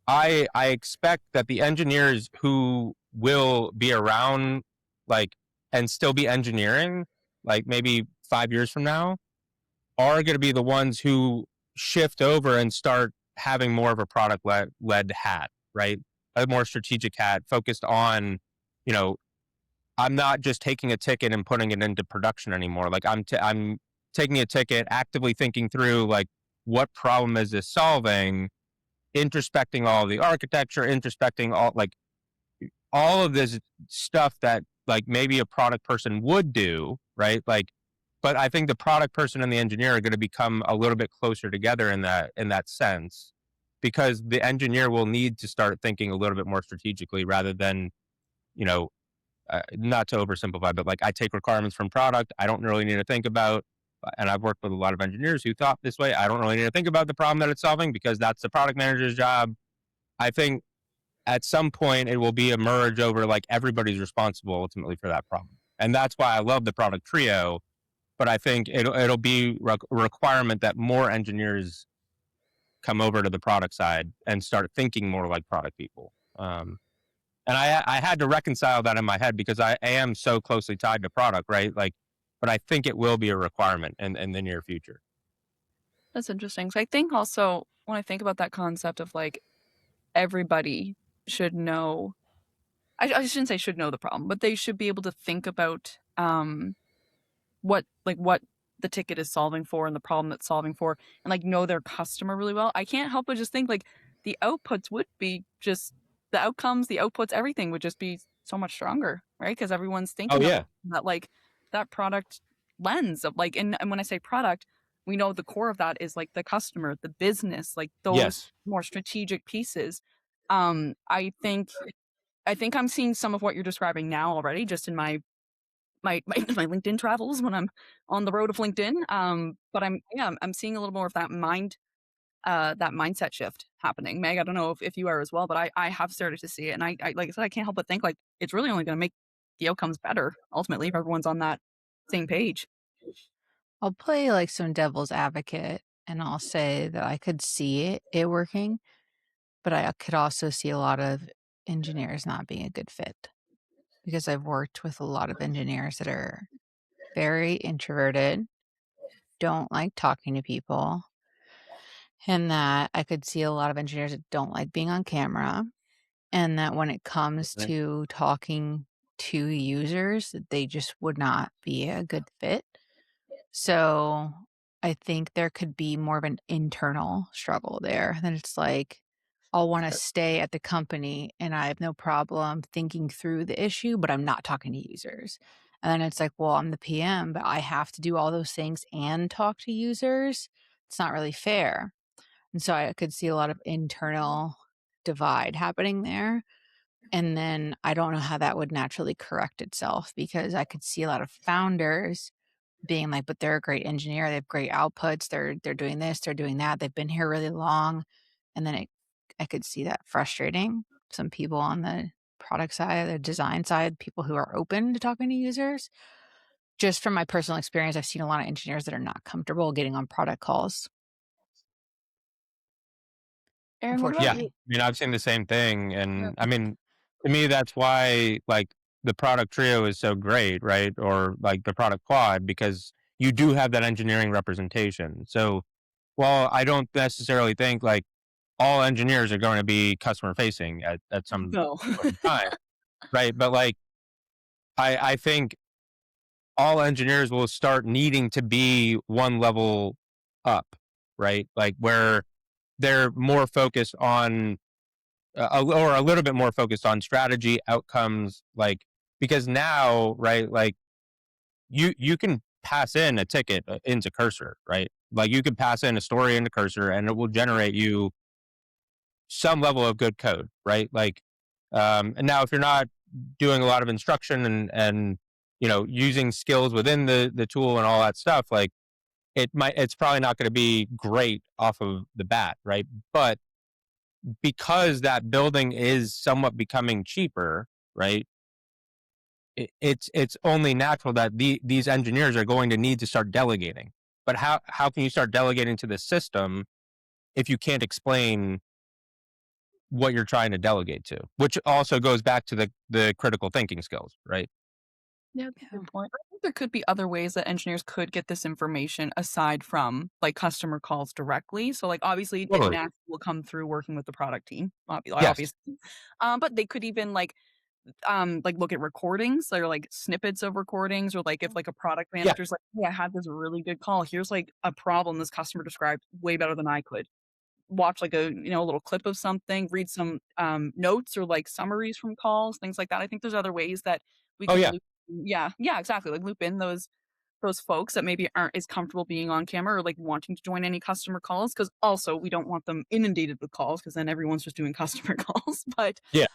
I expect that the engineers who will be around, like, and still be engineering, like maybe 5 years from now, are going to be the ones who shift over and start having more of a product led hat, right? A more strategic hat focused on, you know, I'm not just taking a ticket and putting it into production anymore. Like I'm taking a ticket, actively thinking through like what problem is this solving, introspecting all of the architecture, introspecting all of this stuff that like maybe a product person would do, right? Like, but I think the product person and the engineer are going to become a little bit closer together in that sense, because the engineer will need to start thinking a little bit more strategically rather than, you know, not to oversimplify, but like I take requirements from product. I don't really need to think about, and I've worked with a lot of engineers who thought this way. I don't really need to think about the problem that it's solving because that's the product manager's job. I think at some point it will be a merge over like everybody's responsible ultimately for that problem. And that's why I love the product trio. But I think it'll be a requirement that more engineers come over to the product side and start thinking more like product people. And I had to reconcile that in my head because I am so closely tied to product, right? Like, but I think it will be a requirement in the near future. That's interesting. So I think also when I think about that concept of like everybody should know, I shouldn't say should know the problem, but they should be able to think about what the ticket is solving for and the problem it's solving for, and like know their customer really well. I can't help but just think like the outputs would be just the outcomes, the outputs, everything would just be so much stronger, right? Because everyone's Oh thinking of yeah, it, that like that product lens of like, and when I say product, we know the core of that is like the customer, the business, like those yes. more strategic pieces. I think I'm seeing some of what you're describing now already, just in my LinkedIn travels when I'm on the road of LinkedIn. But I'm seeing a little more of that mindset shift happening. Meg, I don't know if you are as well, but I have started to see it, and I like I said, I can't help but think like it's really only going to make the outcomes better ultimately if everyone's on that same page. I'll play like some devil's advocate and I'll say that I could see it working, but I could also see a lot of engineers not being a good fit because I've worked with a lot of engineers that are very introverted, don't like talking to people, and that I could see a lot of engineers that don't like being on camera, and that when it comes Right. to talking to users, that they just would not be a good fit. So I think there could be more of an internal struggle there. That it's like, I'll want to stay at the company and I have no problem thinking through the issue, but I'm not talking to users. And then it's like, well, I'm the PM, but I have to do all those things and talk to users. It's not really fair. And so I could see a lot of internal divide happening there. And then I don't know how that would naturally correct itself because I could see a lot of founders being like, but they're a great engineer, they have great outputs, they're doing this, they're doing that, they've been here really long. And then I could see that frustrating some people on the product side, the design side, people who are open to talking to users. Just from my personal experience, I've seen a lot of engineers that are not comfortable getting on product calls, Aaron, what about Yeah, unfortunately. you? I mean, I've seen the same thing, Yeah. and I mean, to me, that's why like the product trio is so great, right? Or like the product quad, because you do have that engineering representation. So while I don't necessarily think like all engineers are going to be customer facing at some No. point in time, right? But like I think all engineers will start needing to be one level up, right? Like where they're more focused on or a little bit more focused on strategy outcomes, like because now, right, like you can pass in a ticket into Cursor, right? Like you can pass in a story into Cursor and it will generate you some level of good code, right? Like and now if you're not doing a lot of instruction and you know using skills within the tool and all that stuff, like it's probably not going to be great off of the bat, right? But because that building is somewhat becoming cheaper, right? It's only natural that these engineers are going to need to start delegating. But how can you start delegating to the system if you can't explain what you're trying to delegate to? Which also goes back to the critical thinking skills, right? Yeah, that's a Yeah. good point. I think there could be other ways that engineers could get this information aside from, like, customer calls directly. So, like, obviously, it Totally. naturally will come through working with the product team, Yes. obviously. But they could even, like, look at recordings or, like, snippets of recordings or, like, if, like, a product Yeah. manager's like, "Hey, I had this really good call. Here's, like, a problem this customer described way better than I could." Watch, like, a little clip of something, read some, notes or, like, summaries from calls, things like that. I think there's other ways that we Oh could yeah. loop. Yeah, yeah, exactly, like, loop in those folks that maybe aren't as comfortable being on camera or, like, wanting to join any customer calls. Because also we don't want them inundated with calls because then everyone's just doing customer calls, Yeah.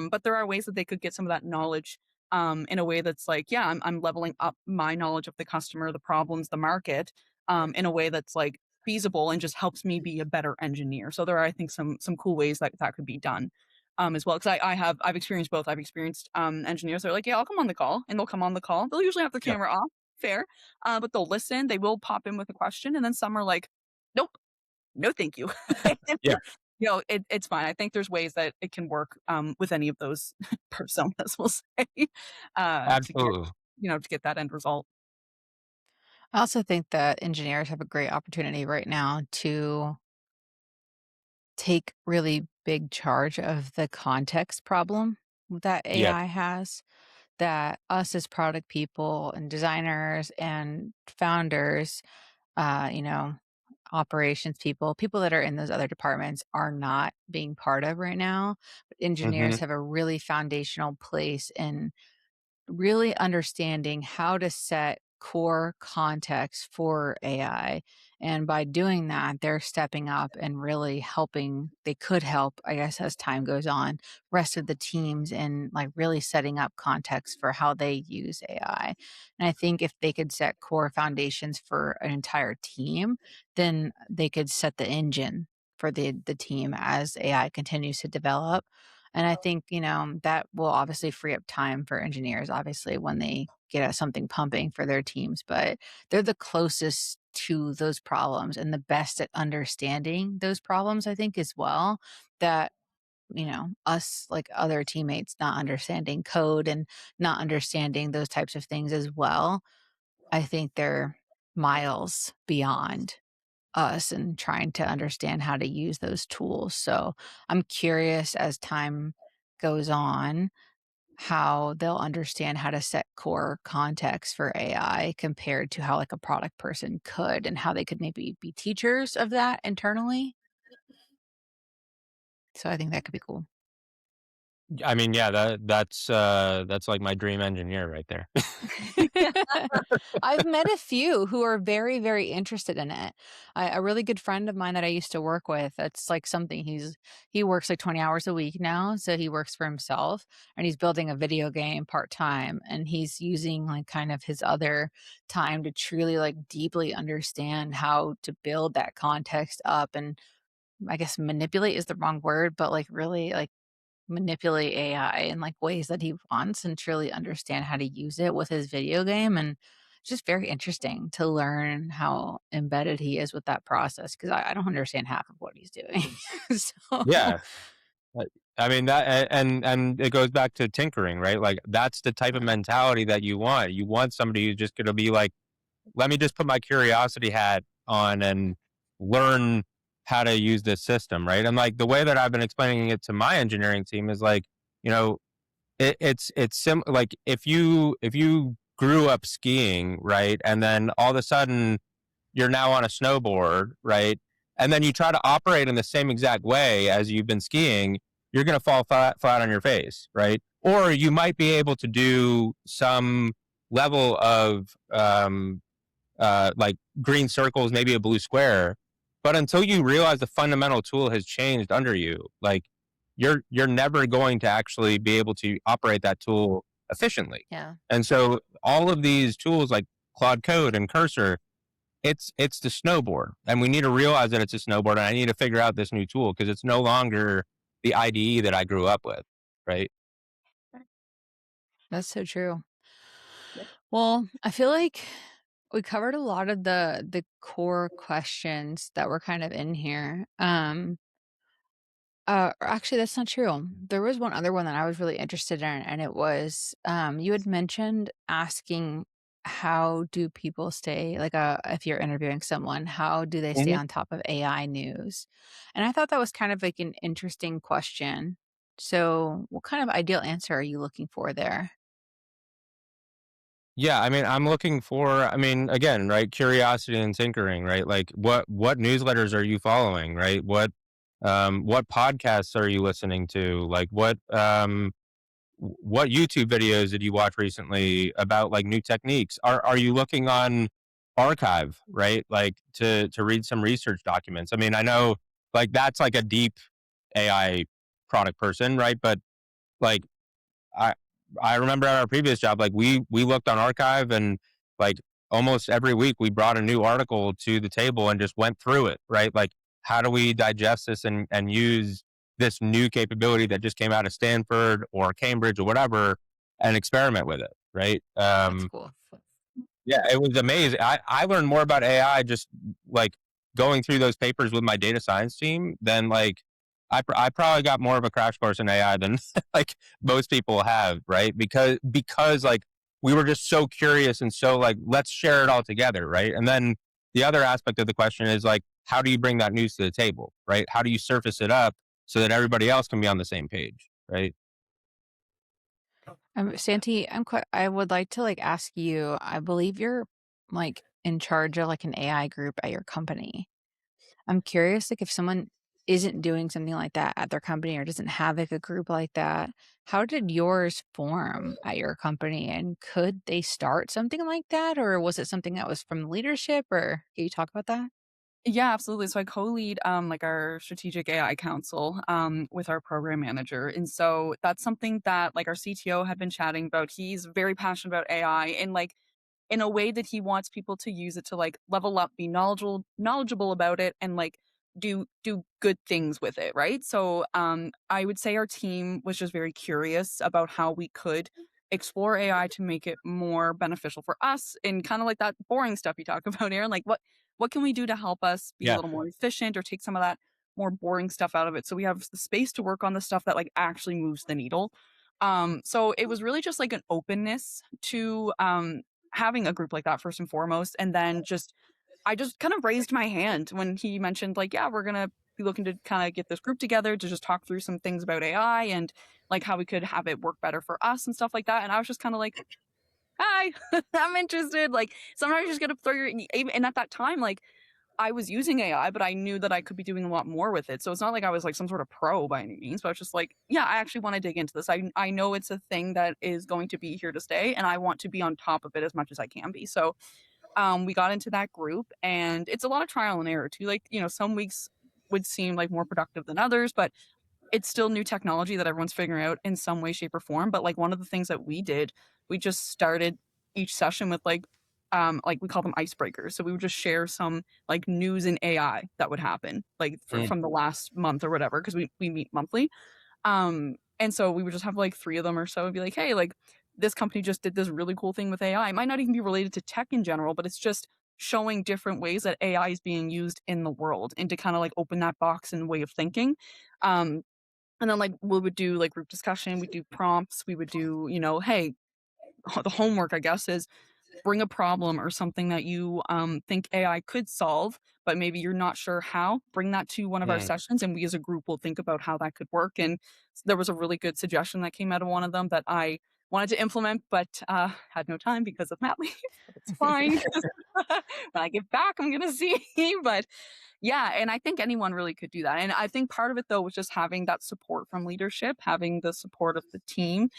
but there are ways that they could get some of that knowledge, in a way that's like, yeah, I'm leveling up my knowledge of the customer, the problems, the market, in a way that's, like, feasible and just helps me be a better engineer. So there are, I think, some cool ways that that could be done, as well. Because I've experienced both. I've experienced, engineers that are like, "Yeah, I'll come on the call," and they'll come on the call. They'll usually have their Yeah. camera off, fair, but they'll listen, they will pop in with a question, and then some are like, "Nope. No, thank you." Yeah. It's fine. I think there's ways that it can work, with any of those personas, we'll say, to get Absolutely. to get that end result. I also think that engineers have a great opportunity right now to take really big charge of the context problem that Yes. AI has, that us as product people and designers and founders, you know, operations people, people that are in those other departments are not being part of right now. But Hmm. engineers have a really foundational place in really understanding how to set core context for AI. And by doing that, they're stepping up and really helping. They could help, I guess, as time goes on, rest of the teams and like really setting up context for how they use AI. And I think if they could set core foundations for an entire team, then they could set the engine for the team as AI continues to develop. And I think, that will obviously free up time for engineers, obviously, when they get something pumping for their teams. But they're the closest to those problems and the best at understanding those problems, I think, as well. That, us like other teammates not understanding code and not understanding those types of things as well. I think they're miles beyond us and trying to understand how to use those tools. So I'm curious as time goes on how they'll understand how to set core context for AI compared to how like a product person could and how they could maybe be teachers of that internally. So I think that could be cool. I mean, yeah, that's like my dream engineer right there. I've met a few who are very, very interested in it. A really good friend of mine that I used to work with, that's like something he works like 20 hours a week now. So he works for himself and he's building a video game part time and he's using like kind of his other time to truly like deeply understand how to build that context up and I guess manipulate is the wrong word, but like really like manipulate AI in like ways that he wants and truly understand how to use it with his video game. And it's just very interesting to learn how embedded he is with that process because I don't understand half of what he's doing. So, Yeah. Uh, I mean and it goes back to tinkering, right? Like that's the type of mentality that you want. You want somebody who's just going to be like, let me just put my curiosity hat on and learn how to use this system, right? And like the way that I've been explaining it to my engineering team is like, you know, like if you grew up skiing, right, and then all of a sudden you're now on a snowboard, right, and then you try to operate in the same exact way as you've been skiing, you're going to fall flat on your face, right? Or you might be able to do some level of like green circles, maybe a blue square. But until you realize the fundamental tool has changed under you, like you're never going to actually be able to operate that tool efficiently. yeah. And so all of these tools like Claude Code and Cursor, it's the snowboard, and we need to realize that it's a snowboard, and I need to figure out this new tool because it's no longer the IDE that I grew up with, right? That's so true. Well, I feel like we covered a lot of the core questions that were kind of in here. Or actually, that's not true. There was one other one that I was really interested in, and it was you had mentioned asking how do people stay like if you're interviewing someone, how do they stay Mhm. on top of AI news? And I thought that was kind of like an interesting question. So, what kind of ideal answer are you looking for there? Yeah, I mean, I'm looking for, I mean, again, right, curiosity and tinkering, right? Like what newsletters are you following, right? What podcasts are you listening to? Like what YouTube videos did you watch recently about like new techniques? Are you looking on archive, right? Like to read some research documents. I mean, I know like that's like a deep AI product person, right? But like I I remember at our previous job, like we looked on archive and like almost every week we brought a new article to the table and just went through it, right? Like how do we digest this and use this new capability that just came out of Stanford or Cambridge or whatever and experiment with it, right? That's cool. Yeah, it was amazing. I learned more about AI just like going through those papers with my data science team than like I probably got more of a crash course in AI than like most people have, right? Because like we were just so curious and so like let's share it all together, right? And then the other aspect of the question is like how do you bring that news to the table, right? How do you surface it up so that everybody else can be on the same page, right? Santi, I would like to like ask you, I believe you're like in charge of like an AI group at your company. I'm curious, like if someone isn't doing something like that at their company or doesn't have like a group like that, how did yours form at your company? And could they start something like that? Or was it something that was from leadership? Or can you talk about that? Yeah, absolutely. So I co-lead like our strategic AI council with our program manager. And so that's something that like our CTO had been chatting about. He's very passionate about AI and like in a way that he wants people to use it to like level up, be knowledgeable about it and like do good things with it, right? So I would say our team was just very curious about how we could explore AI to make it more beneficial for us and kind of like that boring stuff you talk about, Aaron. Like what can we do to help us be a Yeah. little more efficient or take some of that more boring stuff out of it so we have the space to work on the stuff that like actually moves the needle. So it was really just like an openness to having a group like that first and foremost, and then just I just kind of raised my hand when he mentioned like, yeah, we're gonna be looking to kind of get this group together to just talk through some things about AI and like how we could have it work better for us and stuff like that. And I was just kind of like, hi, I'm interested. Like sometimes you just gotta throw your and at that time, like I was using AI, but I knew that I could be doing a lot more with it. So it's not like I was like some sort of pro by any means, but I was just like, yeah, I actually want to dig into this. I know it's a thing that is going to be here to stay, and I want to be on top of it as much as I can be. So we got into that group, and it's a lot of trial and error too. Like some weeks would seem like more productive than others, but it's still new technology that everyone's figuring out in some way, shape, or form. But like one of the things that we did, we just started each session with like we call them icebreakers. So we would just share some like news in AI that would happen like Mm. from the last month or whatever, because we meet monthly. And so we would just have like three of them or so and be like, hey, like this company just did this really cool thing with AI. It might not even be related to tech in general, but it's just showing different ways that AI is being used in the world and to kind of like open that box and way of thinking. Um, and then like we would do like group discussion, we do prompts, we would do, hey, the homework I guess is bring a problem or something that you think AI could solve, but maybe you're not sure how. Bring that to one of our Mm. sessions, and we as a group will think about how that could work. And there was a really good suggestion that came out of one of them that I wanted to implement, but had no time because of mat leave. But it's fine. When I get back, I'm gonna see. But yeah, and I think anyone really could do that. And I think part of it though was just having that support from leadership, having the support of the team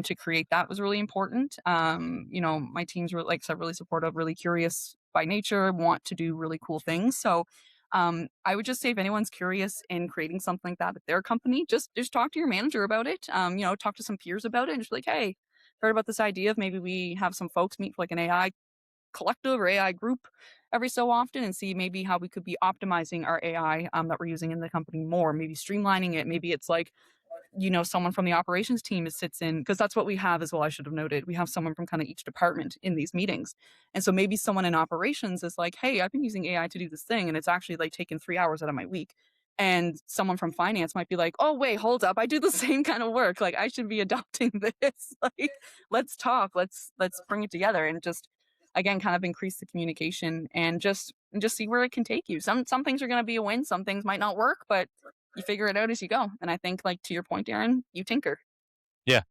to create that was really important. My teams were like I said, really supportive, really curious by nature, want to do really cool things. So I would just say if anyone's curious in creating something like that at their company, just talk to your manager about it. Talk to some peers about it and just be like, hey, heard about this idea of maybe we have some folks meet for like an AI collective or AI group every so often and see maybe how we could be optimizing our AI that we're using in the company more, maybe streamlining it. Maybe it's like, someone from the operations team is sits in because that's what we have as well. I should have noted. We have someone from kind of each department in these meetings. And so maybe someone in operations is like, "Hey, I've been using AI to do this thing and it's actually like taken 3 hours out of my week." And someone from finance might be like, "Oh, wait, hold up. I do the same kind of work. Like I should be adopting this. Like let's talk. Let's bring it together and just again kind of increase the communication and just see where it can take you. Some things are going to be a win, some things might not work, but you figure it out as you go. And I think, like to your point, Aaron, you tinker Yeah.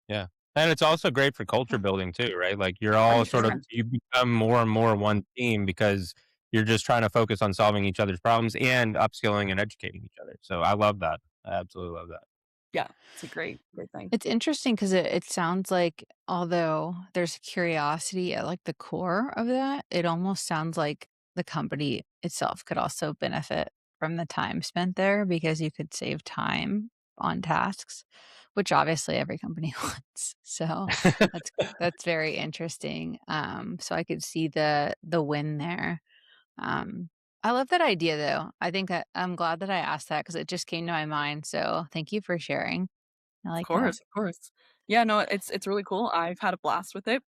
Yeah. And it's also great for culture building too, right? Like you're for all sort of sure. you become more and more one team because you're just trying to focus on solving each other's problems and upskilling and educating each other. So I love that. I absolutely love that. Yeah, it's a great thing. It's interesting because it sounds like although there's curiosity at like the core of that, it almost sounds like the company itself could also benefit from the time spent there because you could save time on tasks, which obviously every company wants. So that's very interesting. So I could see the win there. Um, I love that idea though. I think that I'm glad that I asked that because it just came to my mind. So thank you for sharing. I Of like that. course, of course. Yeah, no, it's really cool. I've had a blast with it.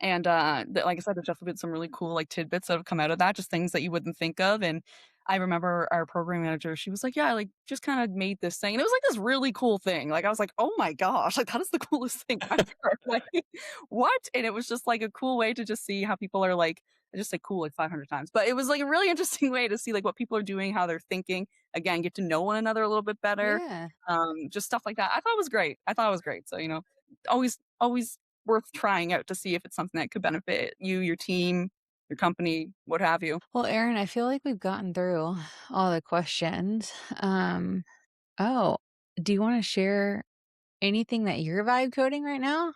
And, like I said, there's definitely been some really cool, like, tidbits that have come out of that, just things that you wouldn't think of, and I remember our program manager, she was like, "Yeah, I, like, just kinda made this thing," and it was, like, this really cool thing, like, I was like, "Oh my gosh, like, that is the coolest thing ever," like, "What?" And it was just, like, a cool way to just see how people are, like I just said "cool" like 500 times, but it was, like, a really interesting way to see, like, what people are doing, how they're thinking, again, get to know one another a little bit better, Yeah. just stuff like that. I thought it was great. I thought it was great, so, always worth trying out to see if it's something that could benefit you, your team, your company, what have you. Well, Erin, I feel like we've gotten through all the questions. Oh, do you want to share anything that you're vibe coding right now?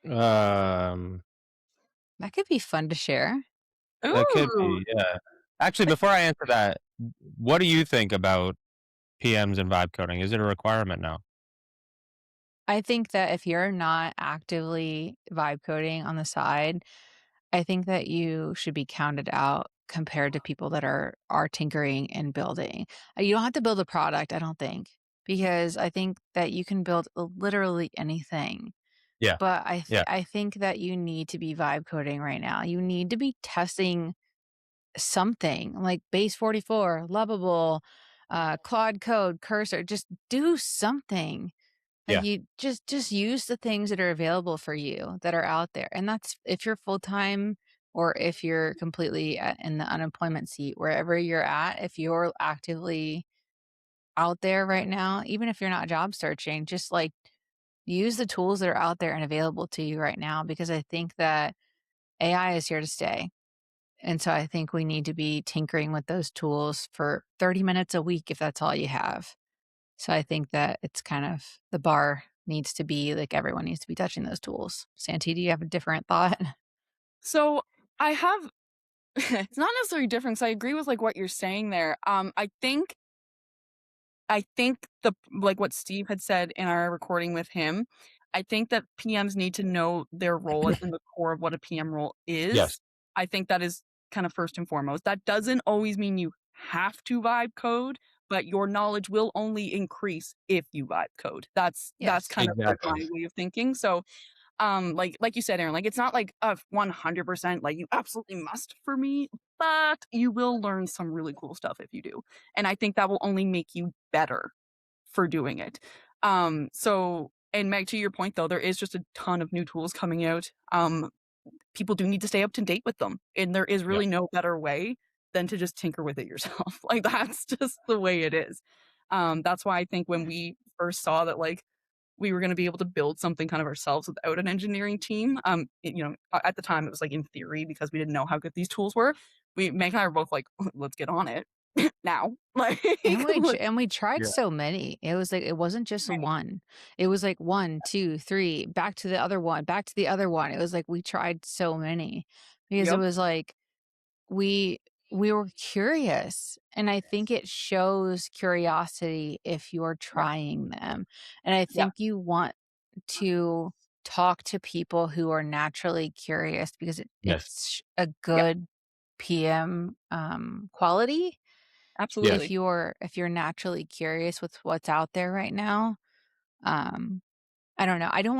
Um, That could be fun to share. that could Ooh. be, yeah. Actually, before I answer that, what do you think about PMs and vibe coding? Is it a requirement now? I think that if you're not actively vibe coding on the side, I think that you should be counted out compared to people that are tinkering and building. You don't have to build a product, I don't think, because I think that you can build literally anything. Yeah. But Yeah. I think that you need to be vibe coding right now. You need to be testing something like Base 44, Lovable, Claude Code, Cursor. Just do something. Like Yeah. you just use the things that are available for you that are out there. And that's if you're full time or if you're completely in the unemployment seat, wherever you're at, if you're actively out there right now, even if you're not job searching, just like use the tools that are out there and available to you right now because I think that AI is here to stay. And so I think we need to be tinkering with those tools for 30 minutes a week if that's all you have. So I think that it's kind of the bar needs to be like everyone needs to be touching those tools. Santi, do you have a different thought? So I have it's not necessarily different 'cause I agree with, like, what you're saying there. I think the like what Steve had said in our recording with him, I think that PMs need to know their role in the core of what a PM role Yes. is. I think that is kind of first and foremost. That doesn't always mean you have to vibe code, but your knowledge will only increase if you vibe code. That's Yes. kind of like my Exactly. way of thinking. So like you said, Aaron, like it's not like a 100% like you absolutely must for me, but you will learn some really cool stuff if you do. And I think that will only make you better for doing it. So and Meg, to your point though, there is just a ton of new tools coming out. People do need to stay up to date with them. And there is Yeah. really no better way than to just tinker with it yourself. Like that's just the way it is. That's why I think when we first saw that like we were gonna be able to build something kind of ourselves without an engineering team. At the time, it was, like, in theory because we didn't know how good these tools were. Meg and I were both like, "Let's get on it now." Like, let's And we tried Yeah. so many. It was like it wasn't just right. one. It was like 1, 2, 3, back to the other one, back to the other one. It was like we tried so many because it Yep, was like we we were curious, and I think it shows curiosity if you're yep, trying them, and I yep, think you want to talk to people who are naturally curious because Yes. it's a yep, good PM quality Yeah. if Absolutely. you're naturally curious with what's out there right now. Um, I don't know. I don't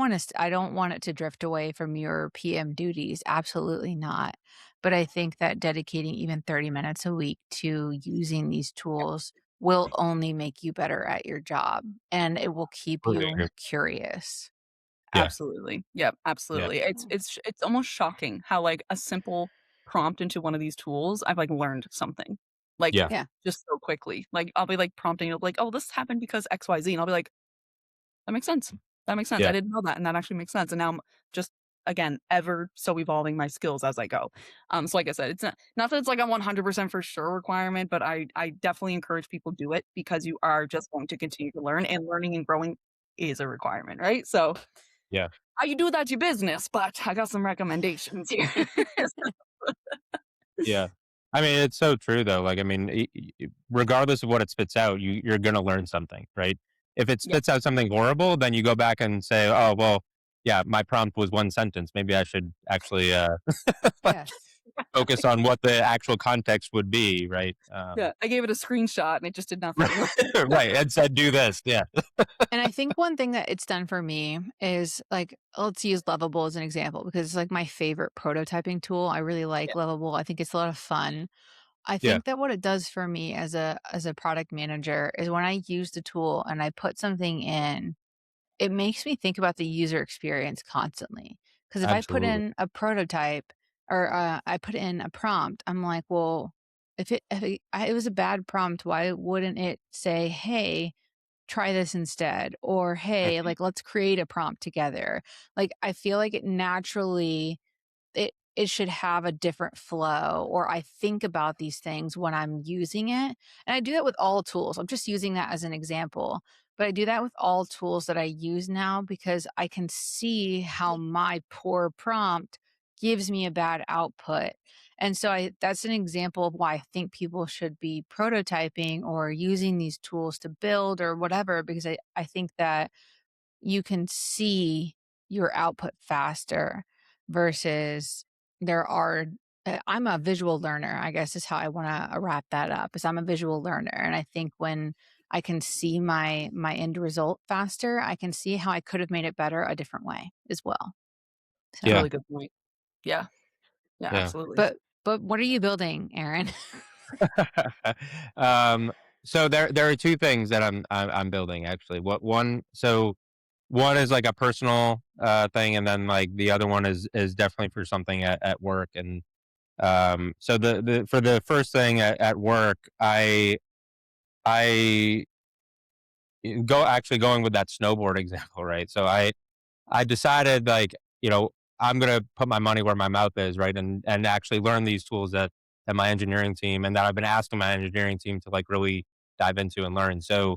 want it to drift away from your PM duties. Absolutely not. But I think that dedicating even 30 minutes a week to using these tools will only make you better at your job and it will keep Completely you agree. curious. Yeah. Absolutely. Yep, Yeah. absolutely. It's almost shocking how, like, a simple prompt into one of these tools, I've, like, learned something, like, Yeah. Yeah. just so quickly. Like, I'll be, like, prompting it, like, "Oh, this happened because XYZ," and I'll be like, "That makes sense. That makes sense. I Yeah. didn't know that, and that actually makes sense." And now I'm just, again, ever so evolving my skills as I go. So like I said, it's not that it's like a 100% for sure requirement, but I definitely encourage people do it because you are just going to continue to learn, and learning and growing is a requirement, right? So Yeah. how you do that's your business, but I got some recommendations here. Yeah. I mean, it's so true though. Like, I mean, regardless of what it spits out, you're going to learn something, right? If it Yeah, spits out something horrible, then you go back and say, oh, well, yeah, my prompt was one sentence. Maybe I should actually like Yes. focus on what the actual context would be, right? yeah. I gave it a screenshot and it just did nothing. Right. And said, do this. Yeah. And I think one thing that it's done for me is like, let's use Lovable as an example because it's like my favorite prototyping tool. I really like Yeah, Lovable. I think it's a lot of fun. I Yeah. think that what it does for me as a product manager is when I use the tool and I put something in, it makes me think about the user experience constantly. Because if I put Absolutely. in a prototype or I put in a prompt, I'm like, well, if it was a bad prompt, why wouldn't it say, "Hey, try this instead," or "Hey, Mhm. like let's create a prompt together." Like I feel like it naturally it should have a different flow, or I think about these things when I'm using it. And I do that with all tools. I'm just using that as an example, but I do that with all tools that I use now because I can see how my poor prompt gives me a bad output. And so I that's an example of why I think people should be prototyping or using these tools to build or whatever because I think that you can see your output faster versus there are I'm a visual learner, I guess is how I want to wrap that up. Is I'm a visual learner and I think when I can see my end result faster, I can see how I could have made it better a different way as well. So, Yeah. really good point. Yeah, yeah, Yeah. absolutely. but what are you building, Aaron? um, so there are two things that I'm building actually. What one? So one is like a personal thing, and then like the other one is definitely for something at work. And so the for the first thing at work, I go actually going with that snowboard example, right? So I decided like, you know, I'm gonna put my money where my mouth is, right? And actually learn these tools that my engineering team and that I've been asking my engineering team to like really dive into and learn. So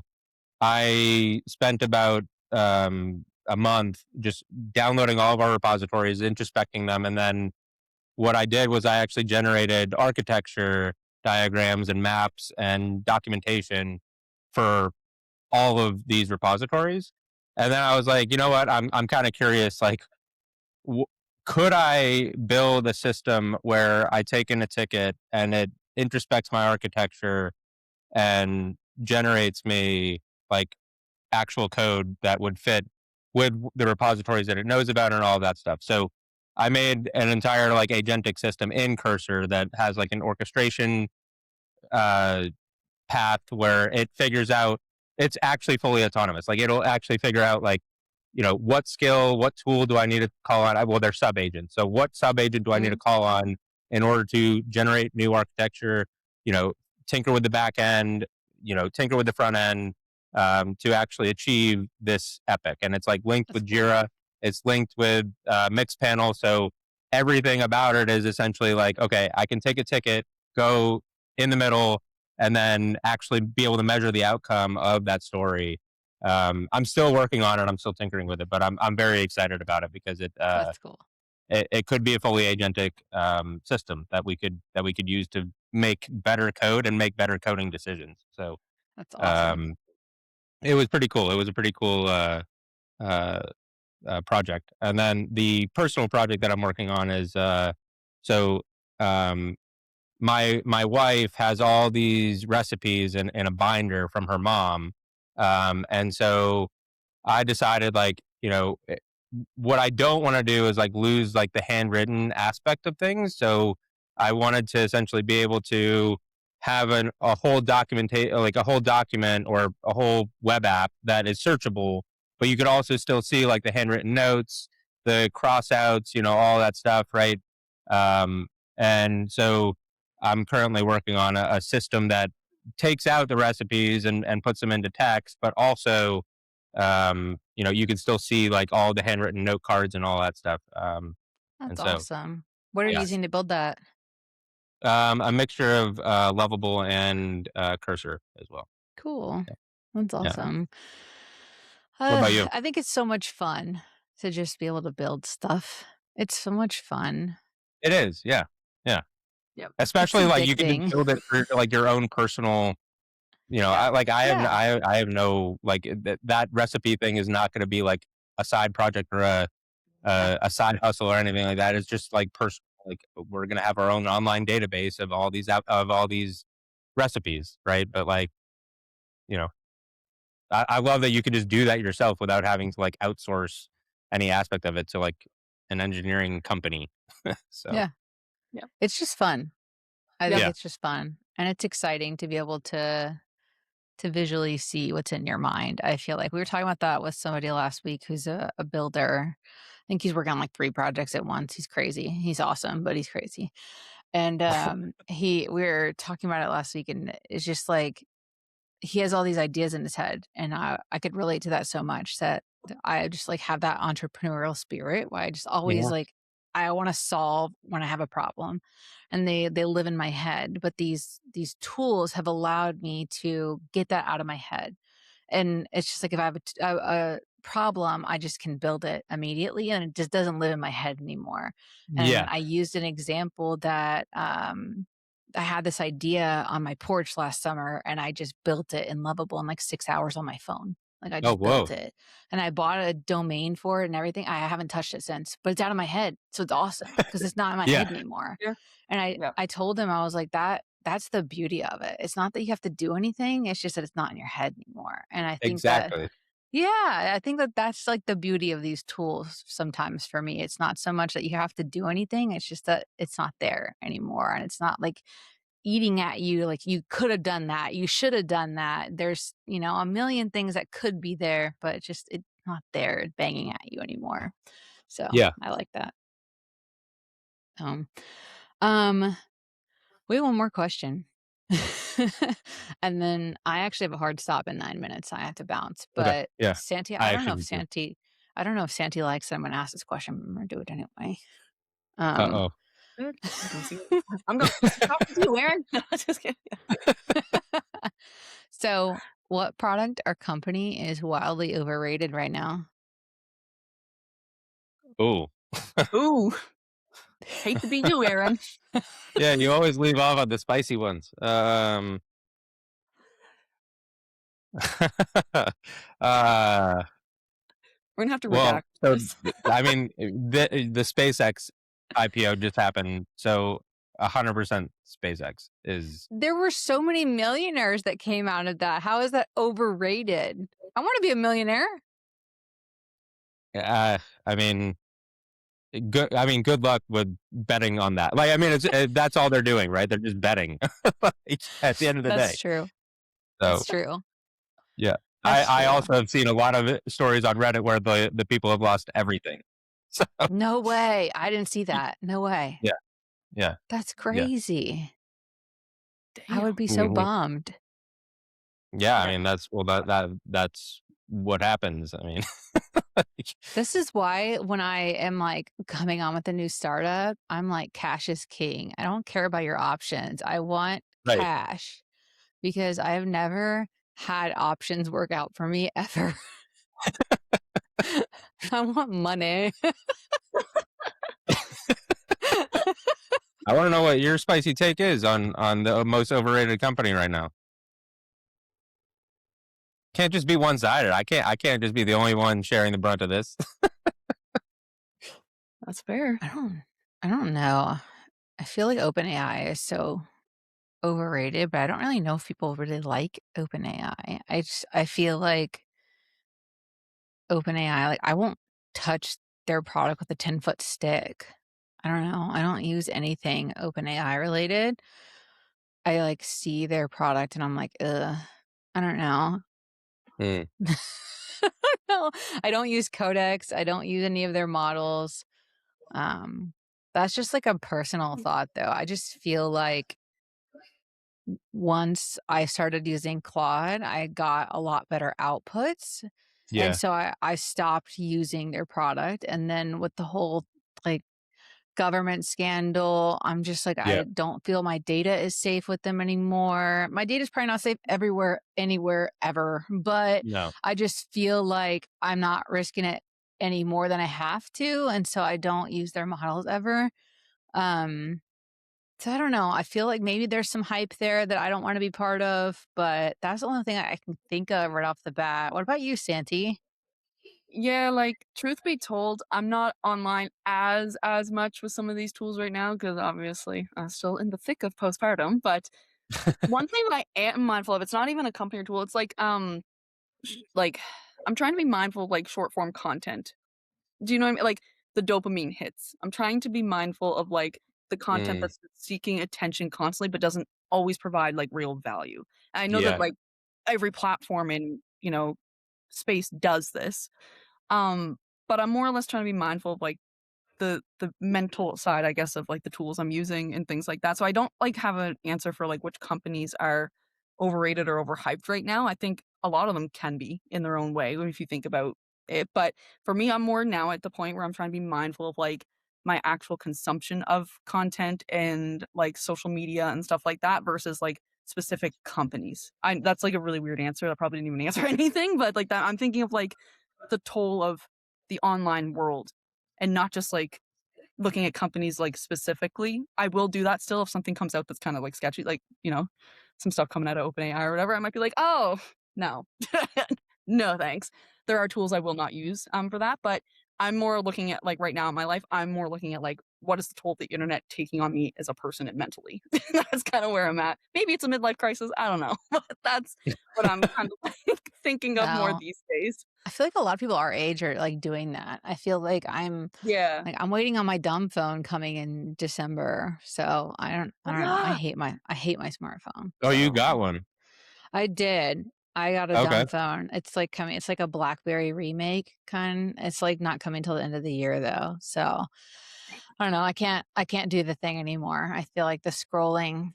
I spent about a month just downloading all of our repositories, introspecting them, and then what I did was I actually generated architecture diagrams and maps and documentation for all of these repositories. And then I was like, you know what? I'm kind of curious. Like, w- could I build a system where I take in a ticket and it introspects my architecture and generates me like actual code that would fit with the repositories that it knows about and all of that stuff. So I made an entire like agentic system in Cursor that has like an orchestration uh, path where it figures out it's actually fully autonomous. Like it'll actually figure out like, you know, what skill, what tool do I need to call on? Well, they're sub agents. So what sub agent do I need to Mhm. call on in order to generate new architecture, you know, tinker with the back end, you know, tinker with the front end to actually achieve this epic. And it's like linked That's with cool. Jira. It's linked with Mixpanel. So everything about it is essentially like, okay, I can take a ticket, go in the middle, and then actually be able to measure the outcome of that story. I'm still working on it. I'm still tinkering with it, but I'm very excited about it because That's cool. it could be a fully agentic system that we could use to make better code and make better coding decisions. So That's awesome. um, it was pretty cool. It was a pretty cool uh, project. And then the personal project that I'm working on is so um, my wife has all these recipes in a binder from her mom, and so I decided, like, what I don't want to do is like lose like the handwritten aspect of things. So I wanted to essentially be able to have a whole like a whole document or a whole web app that is searchable, but you could also still see like the handwritten notes, the crossouts, all that stuff, right? Um, and so I'm currently working on a system that takes out the recipes and puts them into text, but also you can still see like all the handwritten note cards and all that stuff. And That's so, awesome. What are you yes, using to build that? a mixture of Lovable and Cursor as well. Cool. That's Yeah. awesome. What about you? I think it's so much fun to just be able to build stuff. It's so much fun. It is. Yeah. Yeah. Yep. It's Especially like you can just addicting. build it for like your own personal. Yeah. Yeah. I have no like that recipe thing is not going to be like a side project or a side hustle or anything like that. It's just like personal. Like we're gonna have our own online database of all these recipes, right? But like you know, I love that you can just do that yourself without having to like outsource any aspect of it to like an engineering company. So Yeah. Yeah. It's just fun. I Yep. think yeah, it's just fun. And it's exciting to be able to visually see what's in your mind. I feel like we were talking about that with somebody last week who's a builder. I think he's working on like 3 projects at once. He's crazy. He's awesome, but he's crazy. And we were talking about it last week, and it's just like he has all these ideas in his head, and I could relate to that so much that I just like have that entrepreneurial spirit where I just always yeah, like I want to solve when I have a problem, and they live in my head. But these tools have allowed me to get that out of my head, and it's just like if I have a problem, I just can build it immediately, and it just doesn't live in my head anymore. And yeah. I used an example that I had this idea on my porch last summer, and I just built it in Lovable in like 6 hours on my phone. Like I Oh, just built whoa. it, and I bought a domain for it and everything. I haven't touched it since, but it's out of my head, so it's awesome because it's not in my Yeah, head anymore. Yeah. And I Yeah. I told him I was like that's the beauty of it. It's not that you have to do anything. It's just that it's not in your head anymore. And I think that exactly. yeah, I think that that's like the beauty of these tools sometimes for me. It's not so much that you have to do anything. It's just that it's not there anymore. And it's not like eating at you like you could have done that. You should have done that. There's, a million things that could be there, but it's not there banging at you anymore. So Yeah. I like that. Um, um, we have one more question. And then I actually have a hard stop in 9 minutes. I have to bounce. Okay. But Yeah. Santi, I actually do too. I don't know if Santi likes it. I'm gonna ask this question, but I'm gonna do it anyway. Uh Um oh. Good. I'm going to talk to you, Aaron. No, just kidding. so what product or company is wildly overrated right now? Oh. Ooh, hate to be you, Aaron. Yeah, you always leave off on the spicy ones. uh We're gonna have to well, redact so this. I mean, the SpaceX IPO just happened, so 100% SpaceX is. There were so many millionaires that came out of that. How is that overrated? I want to be a millionaire. I mean, good. I mean, good luck with betting on that. Like, I mean, that's all they're doing, right? They're just betting like, at the end of the That's day. true. So That's true. yeah, That's I true. also have seen a lot of stories on Reddit where the people have lost everything. So No way. I didn't see that. No way. yeah, yeah, That's yeah, crazy. I Damn. would be so hmm bummed. yeah. I Yeah. mean, that's what happens. I mean, This is why when I am like coming on with a new startup, I'm like, cash is king. I don't care about your options. I want right. cash because I have never had options work out for me ever. I want money. I want to know what your spicy take is on the most overrated company right now. Can't just be one sided. I can't just be the only one sharing the brunt of this. That's fair. I don't know. I feel like OpenAI is so overrated, but I don't really know if people really like OpenAI. I feel like OpenAI, like I won't touch their product with a 10-foot stick. I don't know. I don't use anything OpenAI related. I like see their product and I'm like, ugh, I don't know. Mm. No, I don't use Codex. I don't use any of their models. Um, that's just like a personal thought though. I just feel like once I started using Claude, I got a lot better outputs. And Yeah. so I stopped using their product. And then with the whole like government scandal, I'm just like, Yeah. I don't feel my data is safe with them anymore. My data is probably not safe everywhere, anywhere, ever. But No. I just feel like I'm not risking it any more than I have to. And so I don't use their models ever. Um, so I don't know. I feel like maybe there's some hype there that I don't want to be part of, but that's the only thing I can think of right off the bat. What about you, Santi? Yeah, like truth be told, I'm not online as much with some of these tools right now because obviously I'm still in the thick of postpartum. But one thing that I am mindful of, it's not even a company tool. It's like I'm trying to be mindful of like short form content. Do you know what I mean? Like the dopamine hits. I'm trying to be mindful of like the content Mm. that's seeking attention constantly, but doesn't always provide like real value. And I know that Yeah. like every platform in space does this. Um, but I'm more or less trying to be mindful of like the mental side, I guess, of like the tools I'm using and things like that. So I don't like have an answer for like which companies are overrated or overhyped right now. I think a lot of them can be in their own way if you think about it. But for me, I'm more now at the point where I'm trying to be mindful of like my actual consumption of content and like social media and stuff like that versus like specific companies. That's like a really weird answer. That probably didn't even answer anything, but like that I'm thinking of like the toll of the online world and not just like looking at companies like specifically. I will do that still if something comes out that's kind of like sketchy, like, some stuff coming out of OpenAI or whatever. I might be like, oh, no, no, thanks. There are tools I will not use for that, but I'm more looking at like right now in my life, I'm more looking at like what is the toll of the internet taking on me as a person and mentally. That's kind of where I'm at. Maybe it's a midlife crisis. I don't know, but that's what I'm kind of like thinking of more No. these days. I feel like a lot of people our age are like doing that. I feel like Yeah. I'm waiting on my dumb phone coming in December. So I don't know. I hate my smartphone. Oh, you So got one. I did. I got a Okay. dumb phone. It's like coming it's like a BlackBerry remake kind. It's like not coming till the end of the year though. So I don't know. I can't do the thing anymore. I feel like the scrolling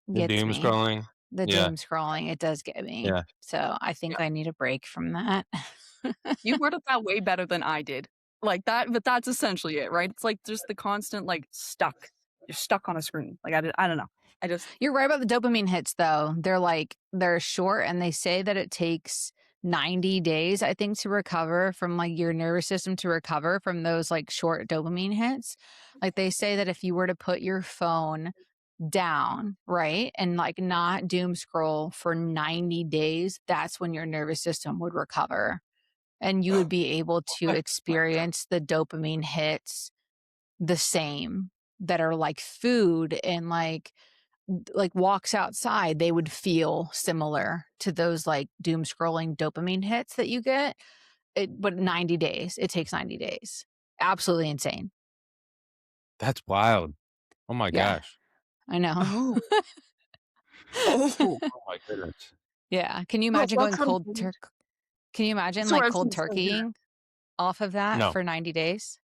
The gets doom me. scrolling. The Yeah. doom scrolling, it does get me. Yeah. So I think I need a break from that. You worded that way better than I did. Like that, but that's essentially it, right? It's like just the constant like stuck. You're stuck on a screen. Like I don't know. I just You're right about the dopamine hits, though. They're short, and they say that it takes 90 days, I think, to recover from like your nervous system to recover from those like short dopamine hits. Like they say that if you were to put your phone down, right, and like not doom scroll for 90 days, that's when your nervous system would recover and you would be able to experience the dopamine hits the same that are like food and like walks outside, they would feel similar to those like doom scrolling dopamine hits that you get. But 90 days, it takes 90 days. Absolutely insane. That's wild. Oh my Yeah, gosh. I know. oh oh Oh my goodness. Yeah. Can you no, imagine that's going what I'm cold saying. turk? Can you imagine That's what like I was cold gonna say. Yeah. turkeying off of that No. for 90 days?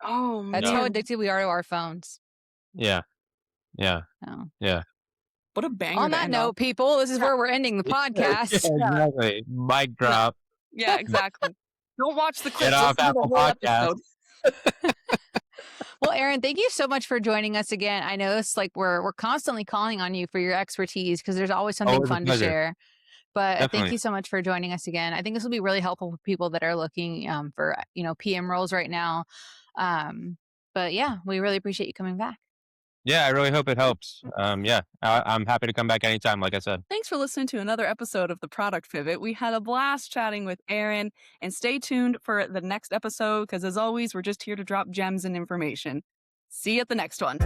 Oh That's No. how man, addicted we are to our phones. Yeah. Yeah. Oh. Yeah. what a banger On to that end on. note, people, this is Yeah, where we're ending the Yeah, podcast. yeah, exactly. Mic yeah, drop. yeah, exactly. Don't watch the Get clips. off Listen to the Apple whole Podcasts. episode. Well, Aaron, thank you so much for joining us again. I know it's like we're constantly calling on you for your expertise because there's always something Always a fun to pleasure. share. But thank Definitely. you so much for joining us again. I think this will be really helpful for people that are looking for PM roles right now. But yeah, we really appreciate you coming back. Yeah, I really hope it helps. Yeah, I'm happy to come back anytime, like I said. Thanks for listening to another episode of the Product Pivot. We had a blast chatting with Aaron, and stay tuned for the next episode because, as always, we're just here to drop gems and information. See you at the next one.